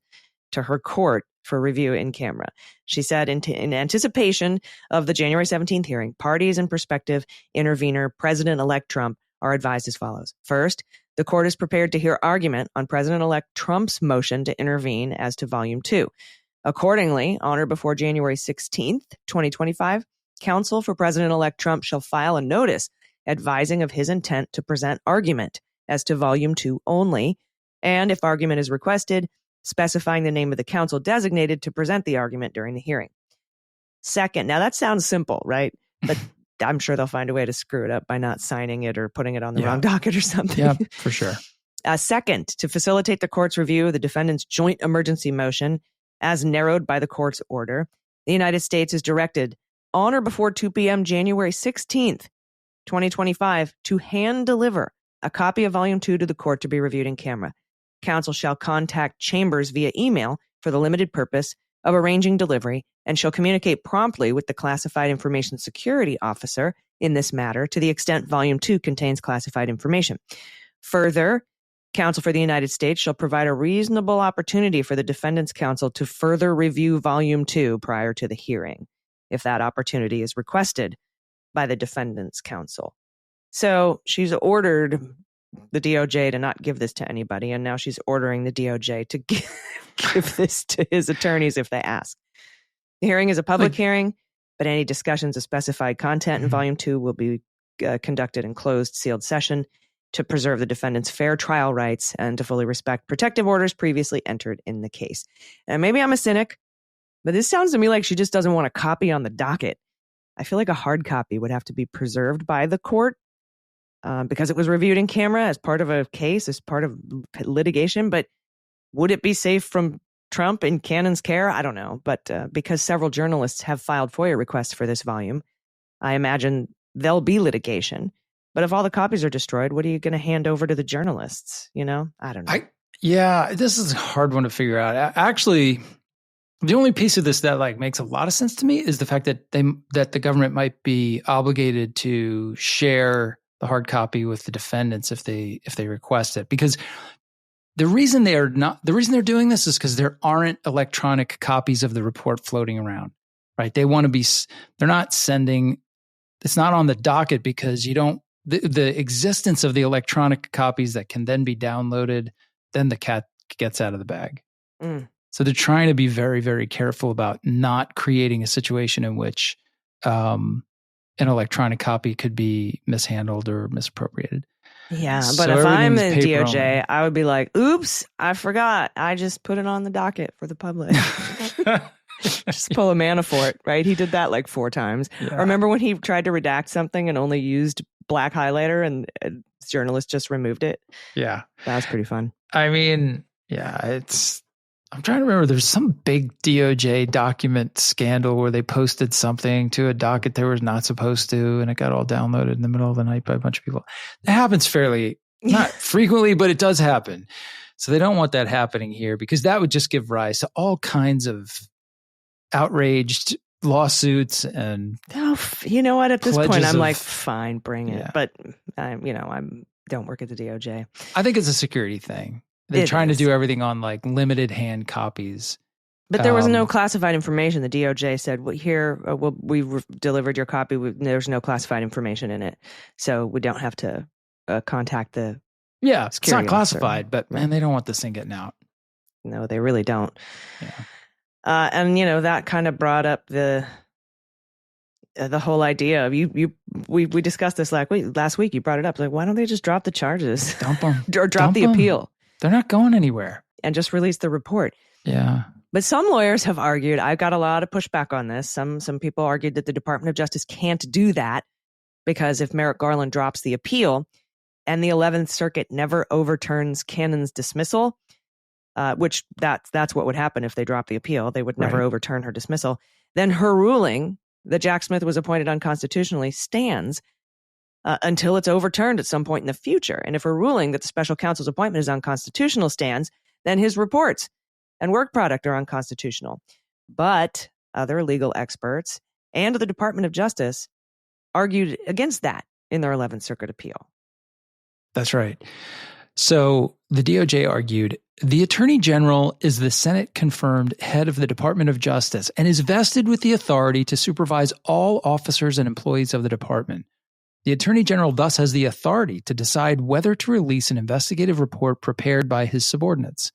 to her court for review in camera. She said in anticipation of the January 17th hearing, parties and prospective intervener President-elect Trump are advised as follows. First, the court is prepared to hear argument on President-elect Trump's motion to intervene as to Volume 2. Accordingly, on or before January 16th, 2025, counsel for President-elect Trump shall file a notice advising of his intent to present argument as to Volume 2 only, and if argument is requested, specifying the name of the counsel designated to present the argument during the hearing. Second, now that sounds simple, right? But I'm sure they'll find a way to screw it up by not signing it or putting it on the wrong docket or something. Yeah, for sure. Second, to facilitate the court's review of the defendant's joint emergency motion as narrowed by the court's order, the United States is directed on or before 2 p.m. January 16th, 2025, to hand deliver a copy of Volume 2 to the court to be reviewed in camera. Counsel shall contact Chambers via email for the limited purpose of arranging delivery and shall communicate promptly with the Classified Information Security Officer in this matter to the extent Volume 2 contains classified information. Further, counsel for the United States shall provide a reasonable opportunity for the defendant's counsel to further review Volume 2 prior to the hearing, if that opportunity is requested by the defendant's counsel. So she's ordered the DOJ to not give this to anybody, and now she's ordering the DOJ to give this to his attorneys if they ask. The hearing is a public hearing, but any discussions of specified content in Volume 2 will be conducted in closed, sealed session to preserve the defendant's fair trial rights and to fully respect protective orders previously entered in the case. And maybe I'm a cynic, but this sounds to me like she just doesn't want a copy on the docket. I feel like a hard copy would have to be preserved by the court because it was reviewed in camera as part of a case, as part of litigation. But would it be safe from Trump in Cannon's care? I don't know. But because several journalists have filed FOIA requests for this volume, I imagine there'll be litigation. But if all the copies are destroyed, what are you going to hand over to the journalists? You know, I don't know. This is a hard one to figure out. Actually, the only piece of this that makes a lot of sense to me is the fact that the government might be obligated to share the hard copy with the defendants if they request it. Because the reason they're doing this is because there aren't electronic copies of the report floating around, right? They're not sending, it's not on the docket because the existence of the electronic copies that can then be downloaded, then the cat gets out of the bag. So they're trying to be very, very careful about not creating a situation in which an electronic copy could be mishandled or misappropriated. Yeah, but if I'm the DOJ, I would be like, oops, I forgot. I just put it on the docket for the public. Just pull a Manafort, right? He did that 4 times. Yeah. Remember when he tried to redact something and only used black highlighter and journalists just removed it? Yeah. That was pretty fun. I mean, yeah, I'm trying to remember. There's some big DOJ document scandal where they posted something to a docket they were not supposed to, and it got all downloaded in the middle of the night by a bunch of people. It happens fairly, not frequently, but it does happen. So they don't want that happening here because that would just give rise to all kinds of outraged lawsuits and you know what? At this point, I'm of, like, fine, bring it. But I don't work at the DOJ. I think it's a security thing. They're trying to do everything on like limited hand copies. But there was no classified information. The DOJ said, well, here, we delivered your copy. There's no classified information in it. So we don't have to contact the it's not classified, but man, they don't want this thing getting out. No, they really don't. Yeah. And, that kind of brought up the whole idea of we discussed this last week. You brought it up. Like, why don't they just drop the charges? Dump them. Or drop the appeal? They're not going anywhere. And just release the report. Yeah. But some lawyers have argued, I've got a lot of pushback on this. Some people argued that the Department of Justice can't do that because if Merrick Garland drops the appeal and the 11th Circuit never overturns Cannon's dismissal, which that's what would happen if they drop the appeal. They would never overturn her dismissal. Then her ruling that Jack Smith was appointed unconstitutionally stands until it's overturned at some point in the future. And if her ruling that the special counsel's appointment is unconstitutional stands, then his reports and work product are unconstitutional. But other legal experts and the Department of Justice argued against that in their 11th Circuit appeal. That's right. So the DOJ argued, the Attorney General is the Senate-confirmed head of the Department of Justice and is vested with the authority to supervise all officers and employees of the department. The Attorney General thus has the authority to decide whether to release an investigative report prepared by his subordinates.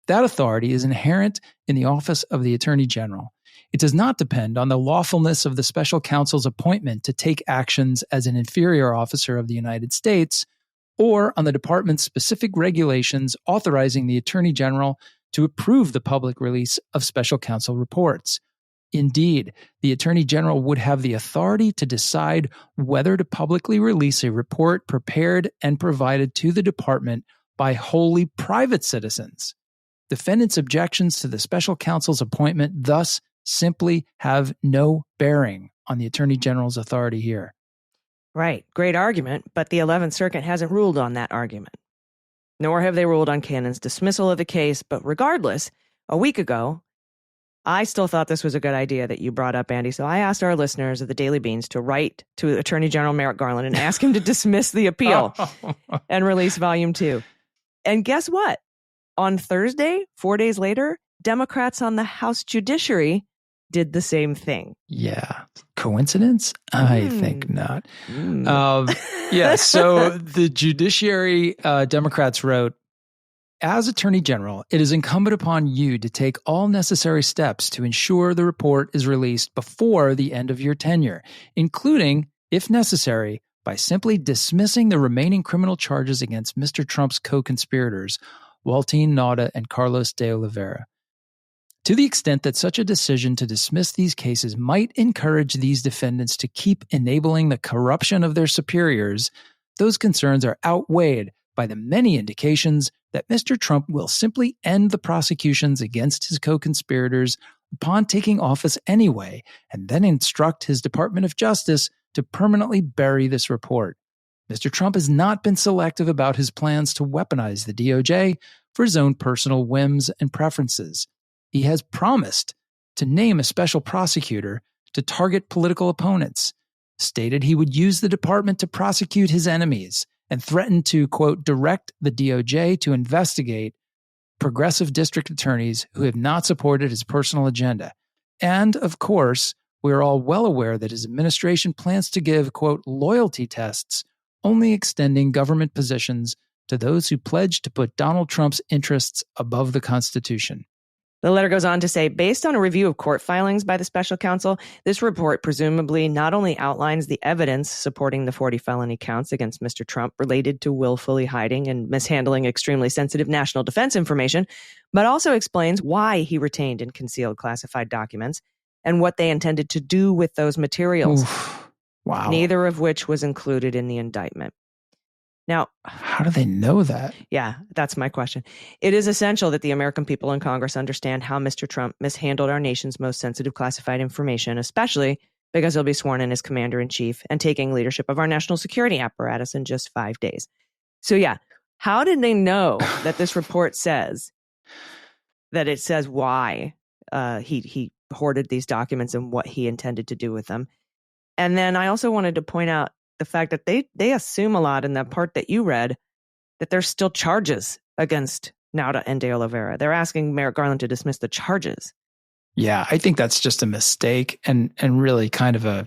That authority is inherent in the office of the Attorney General. It does not depend on the lawfulness of the special counsel's appointment to take actions as an inferior officer of the United States or on the department's specific regulations authorizing the Attorney General to approve the public release of special counsel reports. Indeed, the Attorney General would have the authority to decide whether to publicly release a report prepared and provided to the department by wholly private citizens. Defendants' objections to the special counsel's appointment thus simply have no bearing on the Attorney General's authority here. Right. Great argument, but the 11th Circuit hasn't ruled on that argument. Nor have they ruled on Cannon's dismissal of the case, but regardless, a week ago, I still thought this was a good idea that you brought up, Andy. So I asked our listeners of the Daily Beans to write to Attorney General Merrick Garland and ask him to dismiss the appeal and release Volume 2. And guess what? On Thursday, 4 days later, Democrats on the House Judiciary did the same thing. Yeah. Coincidence? I think not. So the Judiciary Democrats wrote, as Attorney General, it is incumbent upon you to take all necessary steps to ensure the report is released before the end of your tenure, including, if necessary, by simply dismissing the remaining criminal charges against Mr. Trump's co-conspirators, Waltine Nauta and Carlos de Oliveira. To the extent that such a decision to dismiss these cases might encourage these defendants to keep enabling the corruption of their superiors, those concerns are outweighed by the many indications that Mr. Trump will simply end the prosecutions against his co-conspirators upon taking office anyway, and then instruct his Department of Justice to permanently bury this report. Mr. Trump has not been selective about his plans to weaponize the DOJ for his own personal whims and preferences. He has promised to name a special prosecutor to target political opponents, stated he would use the department to prosecute his enemies, and threatened to, quote, direct the DOJ to investigate progressive district attorneys who have not supported his personal agenda. And, of course, we are all well aware that his administration plans to give, quote, loyalty tests, only extending government positions to those who pledge to put Donald Trump's interests above the Constitution. The letter goes on to say, based on a review of court filings by the special counsel, this report presumably not only outlines the evidence supporting the 40 felony counts against Mr. Trump related to willfully hiding and mishandling extremely sensitive national defense information, but also explains why he retained and concealed classified documents and what they intended to do with those materials. Oof. Wow. Neither of which was included in the indictment. Now, how do they know that? Yeah, that's my question. It is essential that the American people in Congress understand how Mr. Trump mishandled our nation's most sensitive classified information, especially because he'll be sworn in as commander-in-chief and taking leadership of our national security apparatus in just 5 days. So yeah, how did they know that this report says that it says why he hoarded these documents and what he intended to do with them? And then I also wanted to point out the fact that they assume a lot in that part that you read that there's still charges against Nauta and De Oliveira. They're asking Merrick Garland to dismiss the charges. Yeah, I think that's just a mistake and really kind of a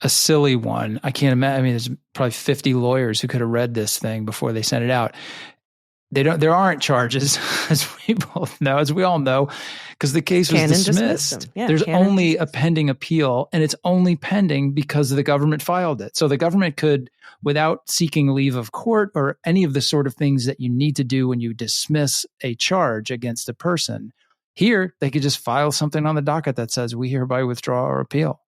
silly one. I can't imagine. I mean, there's probably 50 lawyers who could have read this thing before they sent it out. There aren't charges, as we all know, because the case was dismissed. Yeah, There's only a pending appeal, and it's only pending because the government filed it. So the government could, without seeking leave of court or any of the sort of things that you need to do when you dismiss a charge against a person, here they could just file something on the docket that says, we hereby withdraw our appeal.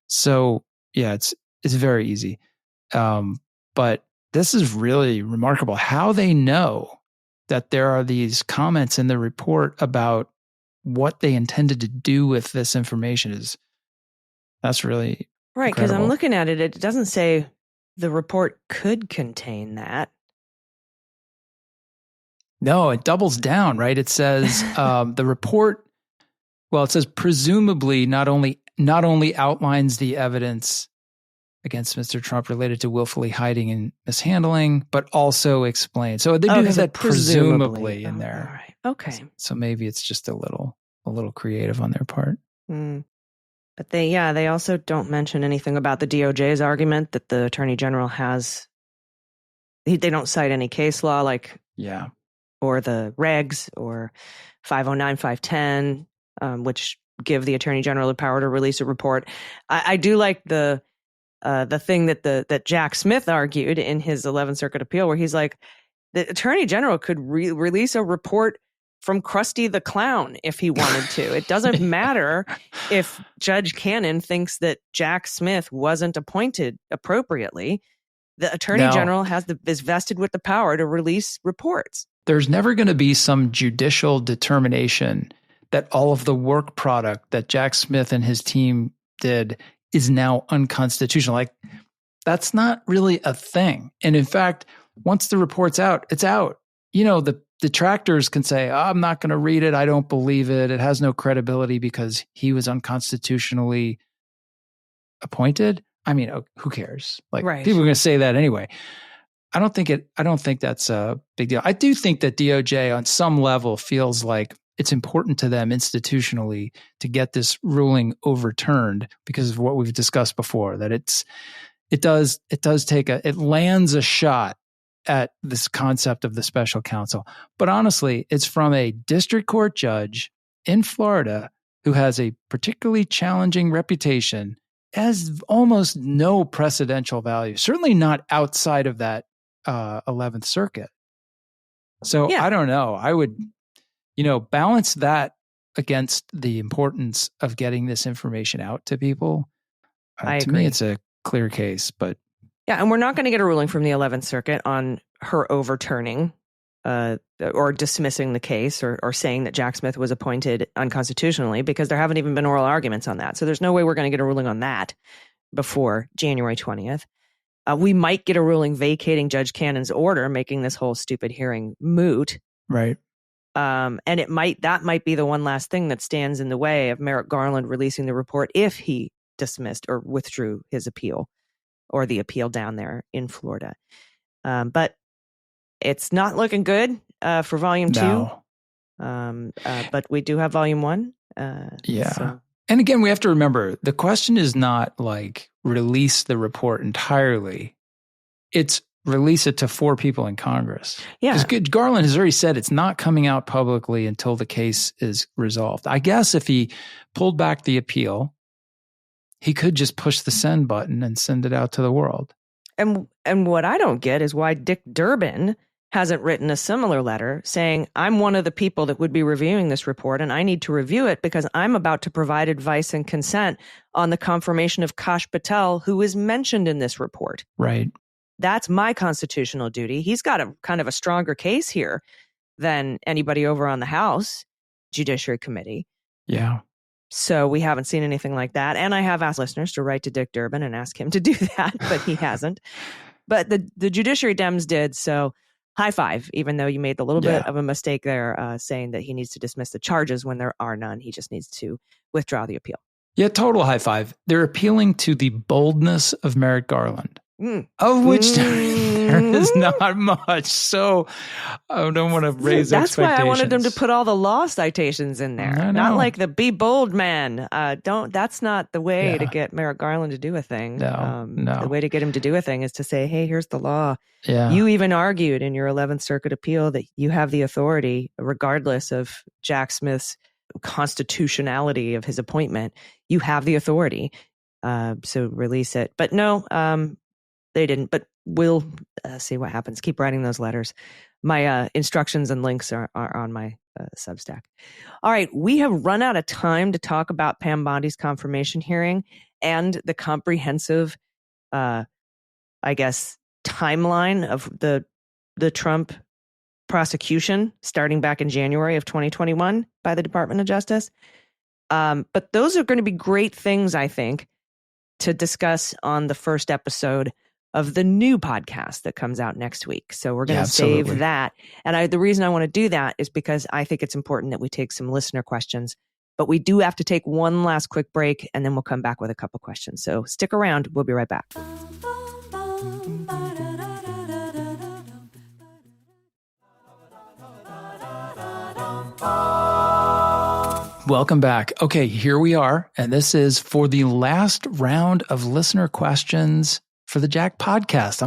So yeah, it's very easy. But this is really remarkable how they know that there are these comments in the report about what they intended to do with this information. That's really right, because I'm looking at it. It doesn't say the report could contain that. No, it doubles down, right? It says the report, well, it says presumably not only outlines the evidence against Mr. Trump related to willfully hiding and mishandling, but also explains. So they do have that presumably in there. All right. Okay. So maybe it's just a little creative on their part. But they also don't mention anything about the DOJ's argument that the Attorney General has. They don't cite any case law or the regs or 509, 510, which give the Attorney General the power to release a report. I do like the thing that Jack Smith argued in his 11th Circuit appeal, where he's like, the Attorney General could release a report from Krusty the Clown if he wanted to. It doesn't matter if Judge Cannon thinks that Jack Smith wasn't appointed appropriately. The Attorney General is vested with the power to release reports. There's never going to be some judicial determination that all of the work product that Jack Smith and his team did is now unconstitutional. Like, that's not really a thing. And in fact, once the report's out, it's out. You know, the detractors can say, I'm not going to read it. I don't believe it. It has no credibility because he was unconstitutionally appointed. I mean, who cares? Like, people are going to say that anyway. I don't think that's a big deal. I do think that DOJ on some level feels like it's important to them institutionally to get this ruling overturned because of what we've discussed before, that it lands a shot at this concept of the special counsel. But honestly, it's from a district court judge in Florida who has a particularly challenging reputation, has almost no precedential value, certainly not outside of that 11th Circuit. So I don't know. I would, balance that against the importance of getting this information out to people. To me, it's a clear case, but and we're not going to get a ruling from the 11th Circuit on her overturning or dismissing the case or saying that Jack Smith was appointed unconstitutionally, because there haven't even been oral arguments on that. So there's no way we're going to get a ruling on that before January 20th. We might get a ruling vacating Judge Cannon's order, making this whole stupid hearing moot. Right. And that might be the one last thing that stands in the way of Merrick Garland releasing the report if he dismissed or withdrew his appeal or the appeal down there in Florida. But it's not looking good for Volume 2. But we do have Volume 1. So. And again, we have to remember, the question is not like release the report entirely. It's release it to 4 people in Congress. Yeah. Because Garland has already said it's not coming out publicly until the case is resolved. I guess if he pulled back the appeal, he could just push the send button and send it out to the world. And what I don't get is why Dick Durbin hasn't written a similar letter saying, I'm one of the people that would be reviewing this report and I need to review it because I'm about to provide advice and consent on the confirmation of Kash Patel, who is mentioned in this report. Right. That's my constitutional duty. He's got a kind of a stronger case here than anybody over on the House Judiciary Committee. Yeah. So we haven't seen anything like that. And I have asked listeners to write to Dick Durbin and ask him to do that, but he hasn't. But the Judiciary Dems did. So high five, even though you made a little bit of a mistake there, saying that he needs to dismiss the charges when there are none. He just needs to withdraw the appeal. Yeah, total high five. They're appealing to the boldness of Merrick Garland, of which there is not much. So I don't want to raise That's expectations. why I wanted them to put all the law citations in there. Not like the be bold man. That's not the way to get Merrick Garland to do a thing. No. The way to get him to do a thing is to say, hey, here's the law. Yeah. You even argued in your 11th Circuit appeal that you have the authority, regardless of Jack Smith's constitutionality of his appointment. You have the authority. So release it. But no, they didn't. But we'll see what happens. Keep writing those letters. My instructions and links are on my Substack. All right. We have run out of time to talk about Pam Bondi's confirmation hearing and the comprehensive, I guess, timeline of the Trump prosecution starting back in January of 2021 by the Department of Justice. But those are going to be great things, I think, to discuss on the first episode of the new podcast that comes out next week. So we're going to save that. And the reason I want to do that is because I think it's important that we take some listener questions. But we do have to take one last quick break, and then we'll come back with a couple questions. So stick around. We'll be right back. Welcome back. Okay, here we are. And this is for the last round of listener questions for the Jack podcast.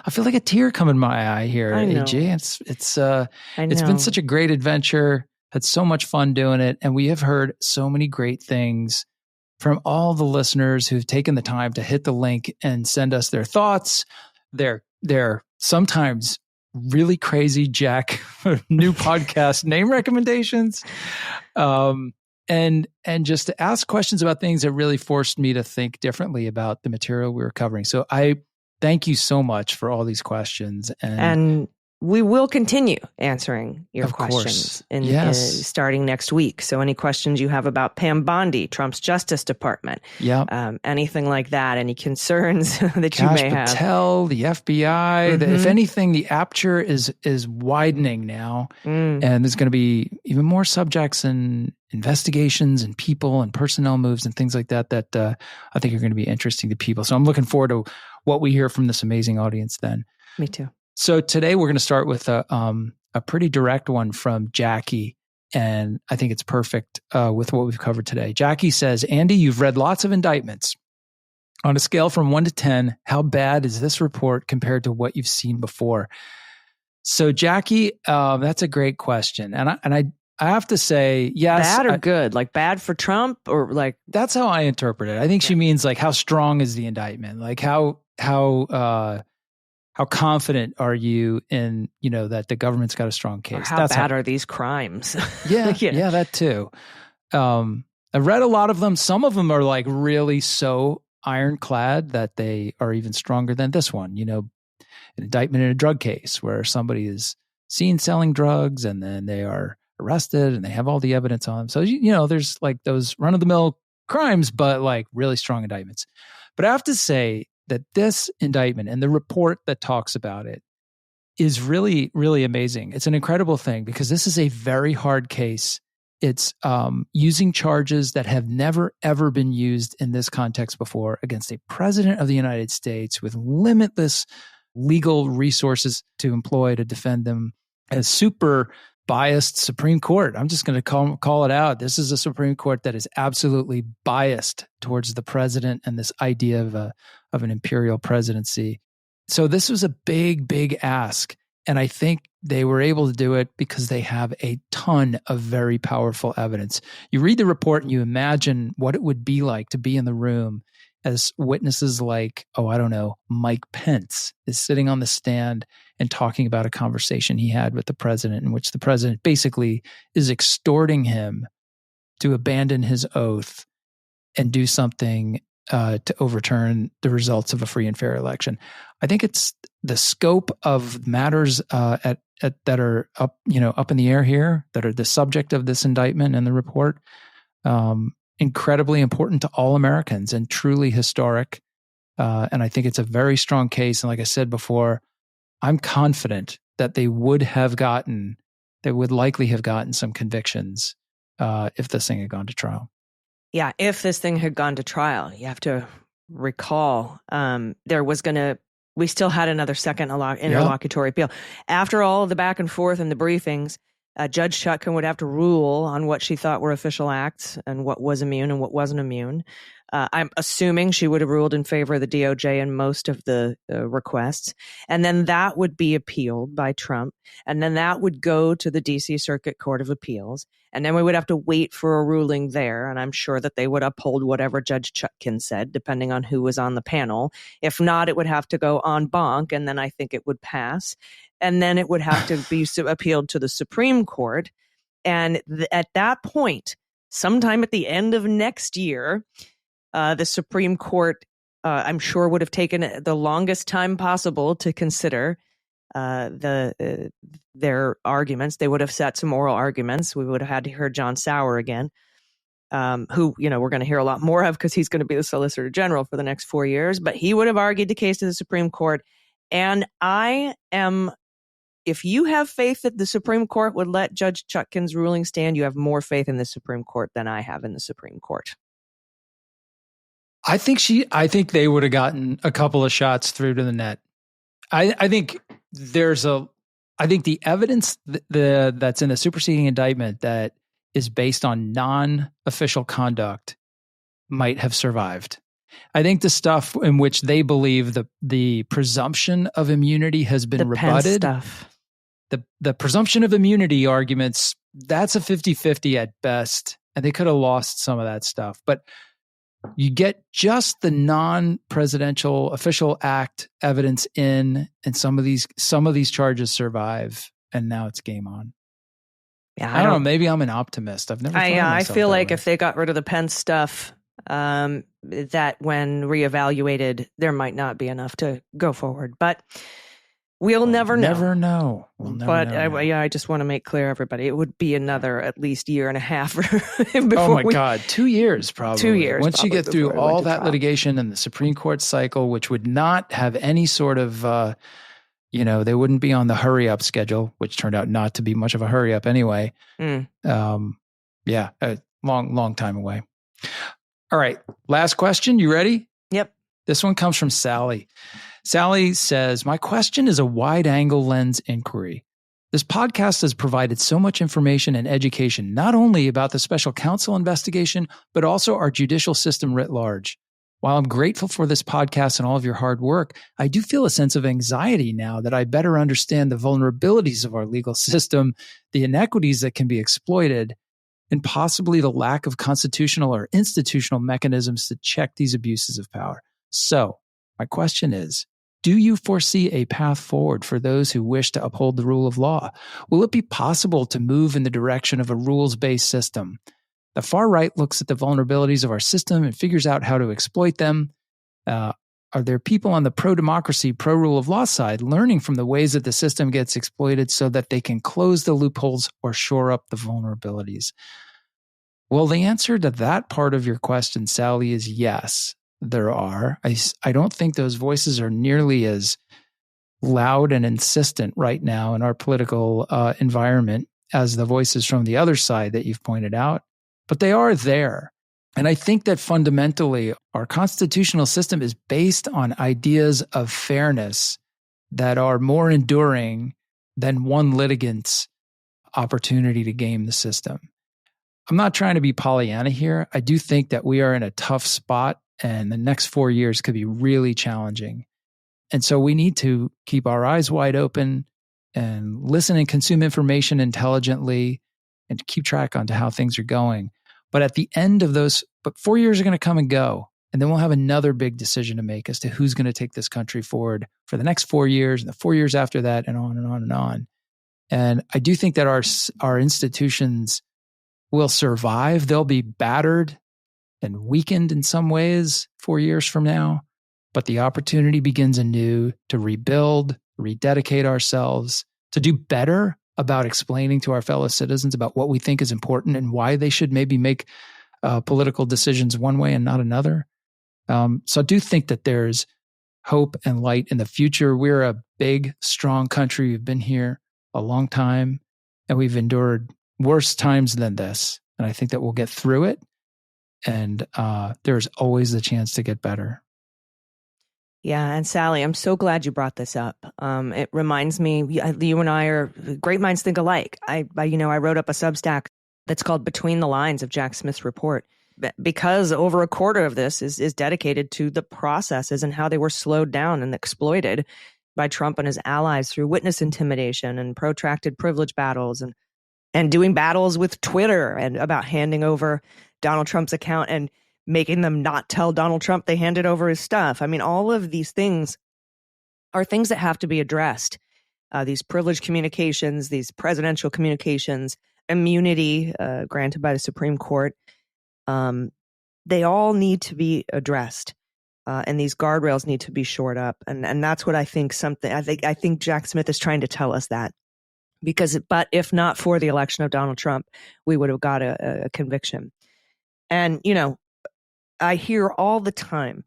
I feel like a tear coming my eye here, AJ. It's been such a great adventure. Had so much fun doing it. And we have heard so many great things from all the listeners who've taken the time to hit the link and send us their thoughts, their sometimes really crazy Jack new podcast name recommendations, and just to ask questions about things that really forced me to think differently about the material we were covering. So I thank you so much for all these questions, and we will continue answering your questions starting next week. So any questions you have about Pam Bondi, Trump's Justice Department, anything like that, any concerns that you may have. Patel, the FBI, if anything, the aperture is widening now, and there's going to be even more subjects and investigations and people and personnel moves and things like that I think are going to be interesting to people. So I'm looking forward to what we hear from this amazing audience then. Me too. So today we're going to start with a pretty direct one from Jackie, and I think it's perfect with what we've covered today. Jackie says, Andy, you've read lots of indictments. On a scale from 1 to 10, how bad is this report compared to what you've seen before? So Jackie, that's a great question. And I have to say, yes. Bad or good? Like bad for Trump or like? That's how I interpret it. I think she means like how strong is the indictment? Like how confident are you in, that the government's got a strong case? Or how bad are these crimes? Yeah, that too. I read a lot of them. Some of them are like really so ironclad that they are even stronger than this one. An indictment in a drug case where somebody is seen selling drugs and then they are arrested and they have all the evidence on them. So, there's like those run-of-the-mill crimes, but like really strong indictments. But I have to say that this indictment and the report that talks about it is really, really amazing. It's an incredible thing because this is a very hard case. It's using charges that have never, ever been used in this context before against a president of the United States with limitless legal resources to employ to defend them. A super biased Supreme Court. I'm just going to call it out. This is a Supreme Court that is absolutely biased towards the president and this idea of an imperial presidency. So this was a big, big ask. And I think they were able to do it because they have a ton of very powerful evidence. You read the report and you imagine what it would be like to be in the room as witnesses like, Mike Pence is sitting on the stand and talking about a conversation he had with the president in which the president basically is extorting him to abandon his oath and do something to overturn the results of a free and fair election. I think it's the scope of matters that are up in the air here, that are the subject of this indictment and the report. Incredibly important to all Americans and truly historic. And I think it's a very strong case. And like I said before, I'm confident that they would likely have gotten some convictions if this thing had gone to trial. Yeah, if this thing had gone to trial, you have to recall we still had another second interlocutory appeal. After all of the back and forth and the briefings, Judge Chutkan would have to rule on what she thought were official acts and what was immune and what wasn't immune. I'm assuming she would have ruled in favor of the DOJ in most of the requests. And then that would be appealed by Trump. And then that would go to the D.C. Circuit Court of Appeals. And then we would have to wait for a ruling there. And I'm sure that they would uphold whatever Judge Chutkan said, depending on who was on the panel. If not, it would have to go en banc. And then I think it would pass. And then it would have to be appealed to the Supreme Court. And at that point, sometime at the end of next year, the Supreme Court, I'm sure, would have taken the longest time possible to consider their arguments. They would have set some oral arguments. We would have had to hear John Sauer again, who we're going to hear a lot more of because he's going to be the Solicitor General for the next 4 years. But he would have argued the case to the Supreme Court. And if you have faith that the Supreme Court would let Judge Chutkan's ruling stand, you have more faith in the Supreme Court than I have in the Supreme Court. I think they would have gotten a couple of shots through to the net. I think the evidence that's in the superseding indictment that is based on non-official conduct might have survived. I think the stuff in which they believe the presumption of immunity has been rebutted. Stuff. The presumption of immunity arguments, that's a 50-50 at best, and they could have lost some of that stuff. But you get just the non-presidential official act evidence in, and some of these charges survive, and now it's game on. Yeah, I don't know. Maybe I'm an optimist. I've never. I feel like if they got rid of the Pence stuff, that when reevaluated, there might not be enough to go forward. But we'll never know. Never know. We'll never know. I just want to make clear, everybody, it would be another at least year and a half. Oh my God, 2 years probably. 2 years. Once you get through all that litigation and the Supreme Court cycle, which would not have any sort of, they wouldn't be on the hurry up schedule, which turned out not to be much of a hurry up anyway. A long time away. All right, last question. You ready? Yep. This one comes from Sally. Sally says, my question is a wide-angle lens inquiry. This podcast has provided so much information and education, not only about the special counsel investigation, but also our judicial system writ large. While I'm grateful for this podcast and all of your hard work, I do feel a sense of anxiety now that I better understand the vulnerabilities of our legal system, the inequities that can be exploited, and possibly the lack of constitutional or institutional mechanisms to check these abuses of power. So, my question is, do you foresee a path forward for those who wish to uphold the rule of law? Will it be possible to move in the direction of a rules-based system? The far right looks at the vulnerabilities of our system and figures out how to exploit them. Are there people on the pro-democracy, pro-rule of law side learning from the ways that the system gets exploited so that they can close the loopholes or shore up the vulnerabilities? Well, the answer to that part of your question, Sally, is yes. There are. I don't think those voices are nearly as loud and insistent right now in our political environment as the voices from the other side that you've pointed out, but they are there. And I think that fundamentally our constitutional system is based on ideas of fairness that are more enduring than one litigant's opportunity to game the system. I'm not trying to be Pollyanna here. I do think that we are in a tough spot, and the next 4 years could be really challenging. And so we need to keep our eyes wide open and listen and consume information intelligently and keep track onto how things are going. But at the end of those, 4 years are going to come and go. And then we'll have another big decision to make as to who's going to take this country forward for the next 4 years and the 4 years after that, and on and on and on. And I do think that our institutions will survive. They'll be battered and weakened in some ways 4 years from now, but the opportunity begins anew to rebuild, rededicate ourselves, to do better about explaining to our fellow citizens about what we think is important and why they should maybe make political decisions one way and not another. So I do think that there's hope and light in the future. We're a big, strong country. We've been here a long time, and we've endured worse times than this. And I think that we'll get through it. And there's always the chance to get better. Yeah, and Sally, I'm so glad you brought this up. It reminds me, you and I are great minds think alike. I wrote up a Substack that's called Between the Lines of Jack Smith's report, because over a quarter of this is dedicated to the processes and how they were slowed down and exploited by Trump and his allies through witness intimidation and protracted privilege battles and doing battles with Twitter and about handing over Donald Trump's account and making them not tell Donald Trump they handed over his stuff. I mean, all of these things are things that have to be addressed. These privileged communications, these presidential communications, immunity granted by the Supreme Court, they all need to be addressed. And these guardrails need to be shored up. And that's what I think I think Jack Smith is trying to tell us that. But if not for the election of Donald Trump, we would have got a conviction. And, I hear all the time,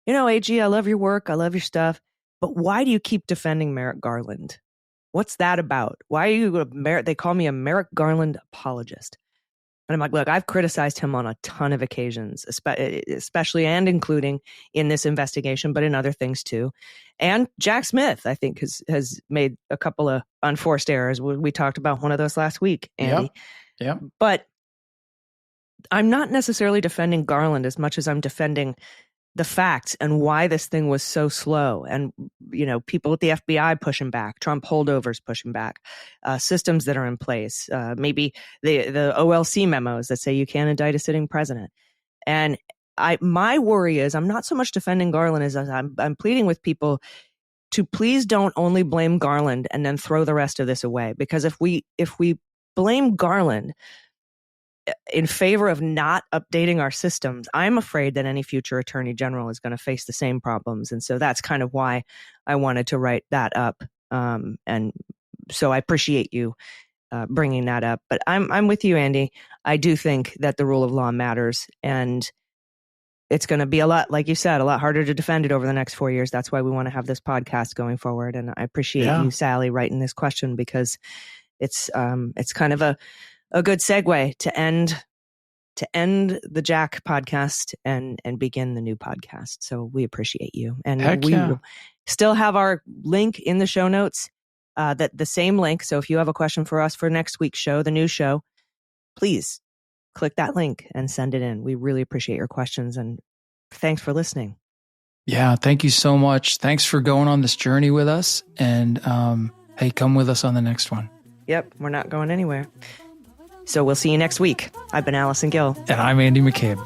AG, I love your work. I love your stuff. But why do you keep defending Merrick Garland? What's that about? Why are you they call me a Merrick Garland apologist. And I'm like, look, I've criticized him on a ton of occasions, especially and including in this investigation, but in other things too. And Jack Smith, I think, has made a couple of unforced errors. We talked about one of those last week, Andy. Yeah. But I'm not necessarily defending Garland as much as I'm defending the facts and why this thing was so slow. And, people at the FBI pushing back, Trump holdovers pushing back, systems that are in place, maybe the OLC memos that say you can't indict a sitting president. And my worry is I'm not so much defending Garland as I'm pleading with people to please don't only blame Garland and then throw the rest of this away. Because if we blame Garland in favor of not updating our systems, I'm afraid that any future attorney general is going to face the same problems. And so that's kind of why I wanted to write that up. And so I appreciate you bringing that up. But I'm with you, Andy. I do think that the rule of law matters. And it's going to be a lot, like you said, a lot harder to defend it over the next 4 years. That's why we want to have this podcast going forward. And I appreciate you, Sally, writing this question, because it's kind of a good segue to end the Jack podcast and begin the new podcast. So we appreciate you. And will still have our link in the show notes, that the same link. So if you have a question for us for next week's show, the new show, please click that link and send it in. We really appreciate your questions, and thanks for listening. Yeah, thank you so much. Thanks for going on this journey with us. And hey, come with us on the next one. Yep, we're not going anywhere. So we'll see you next week. I've been Allison Gill. And I'm Andy McCabe.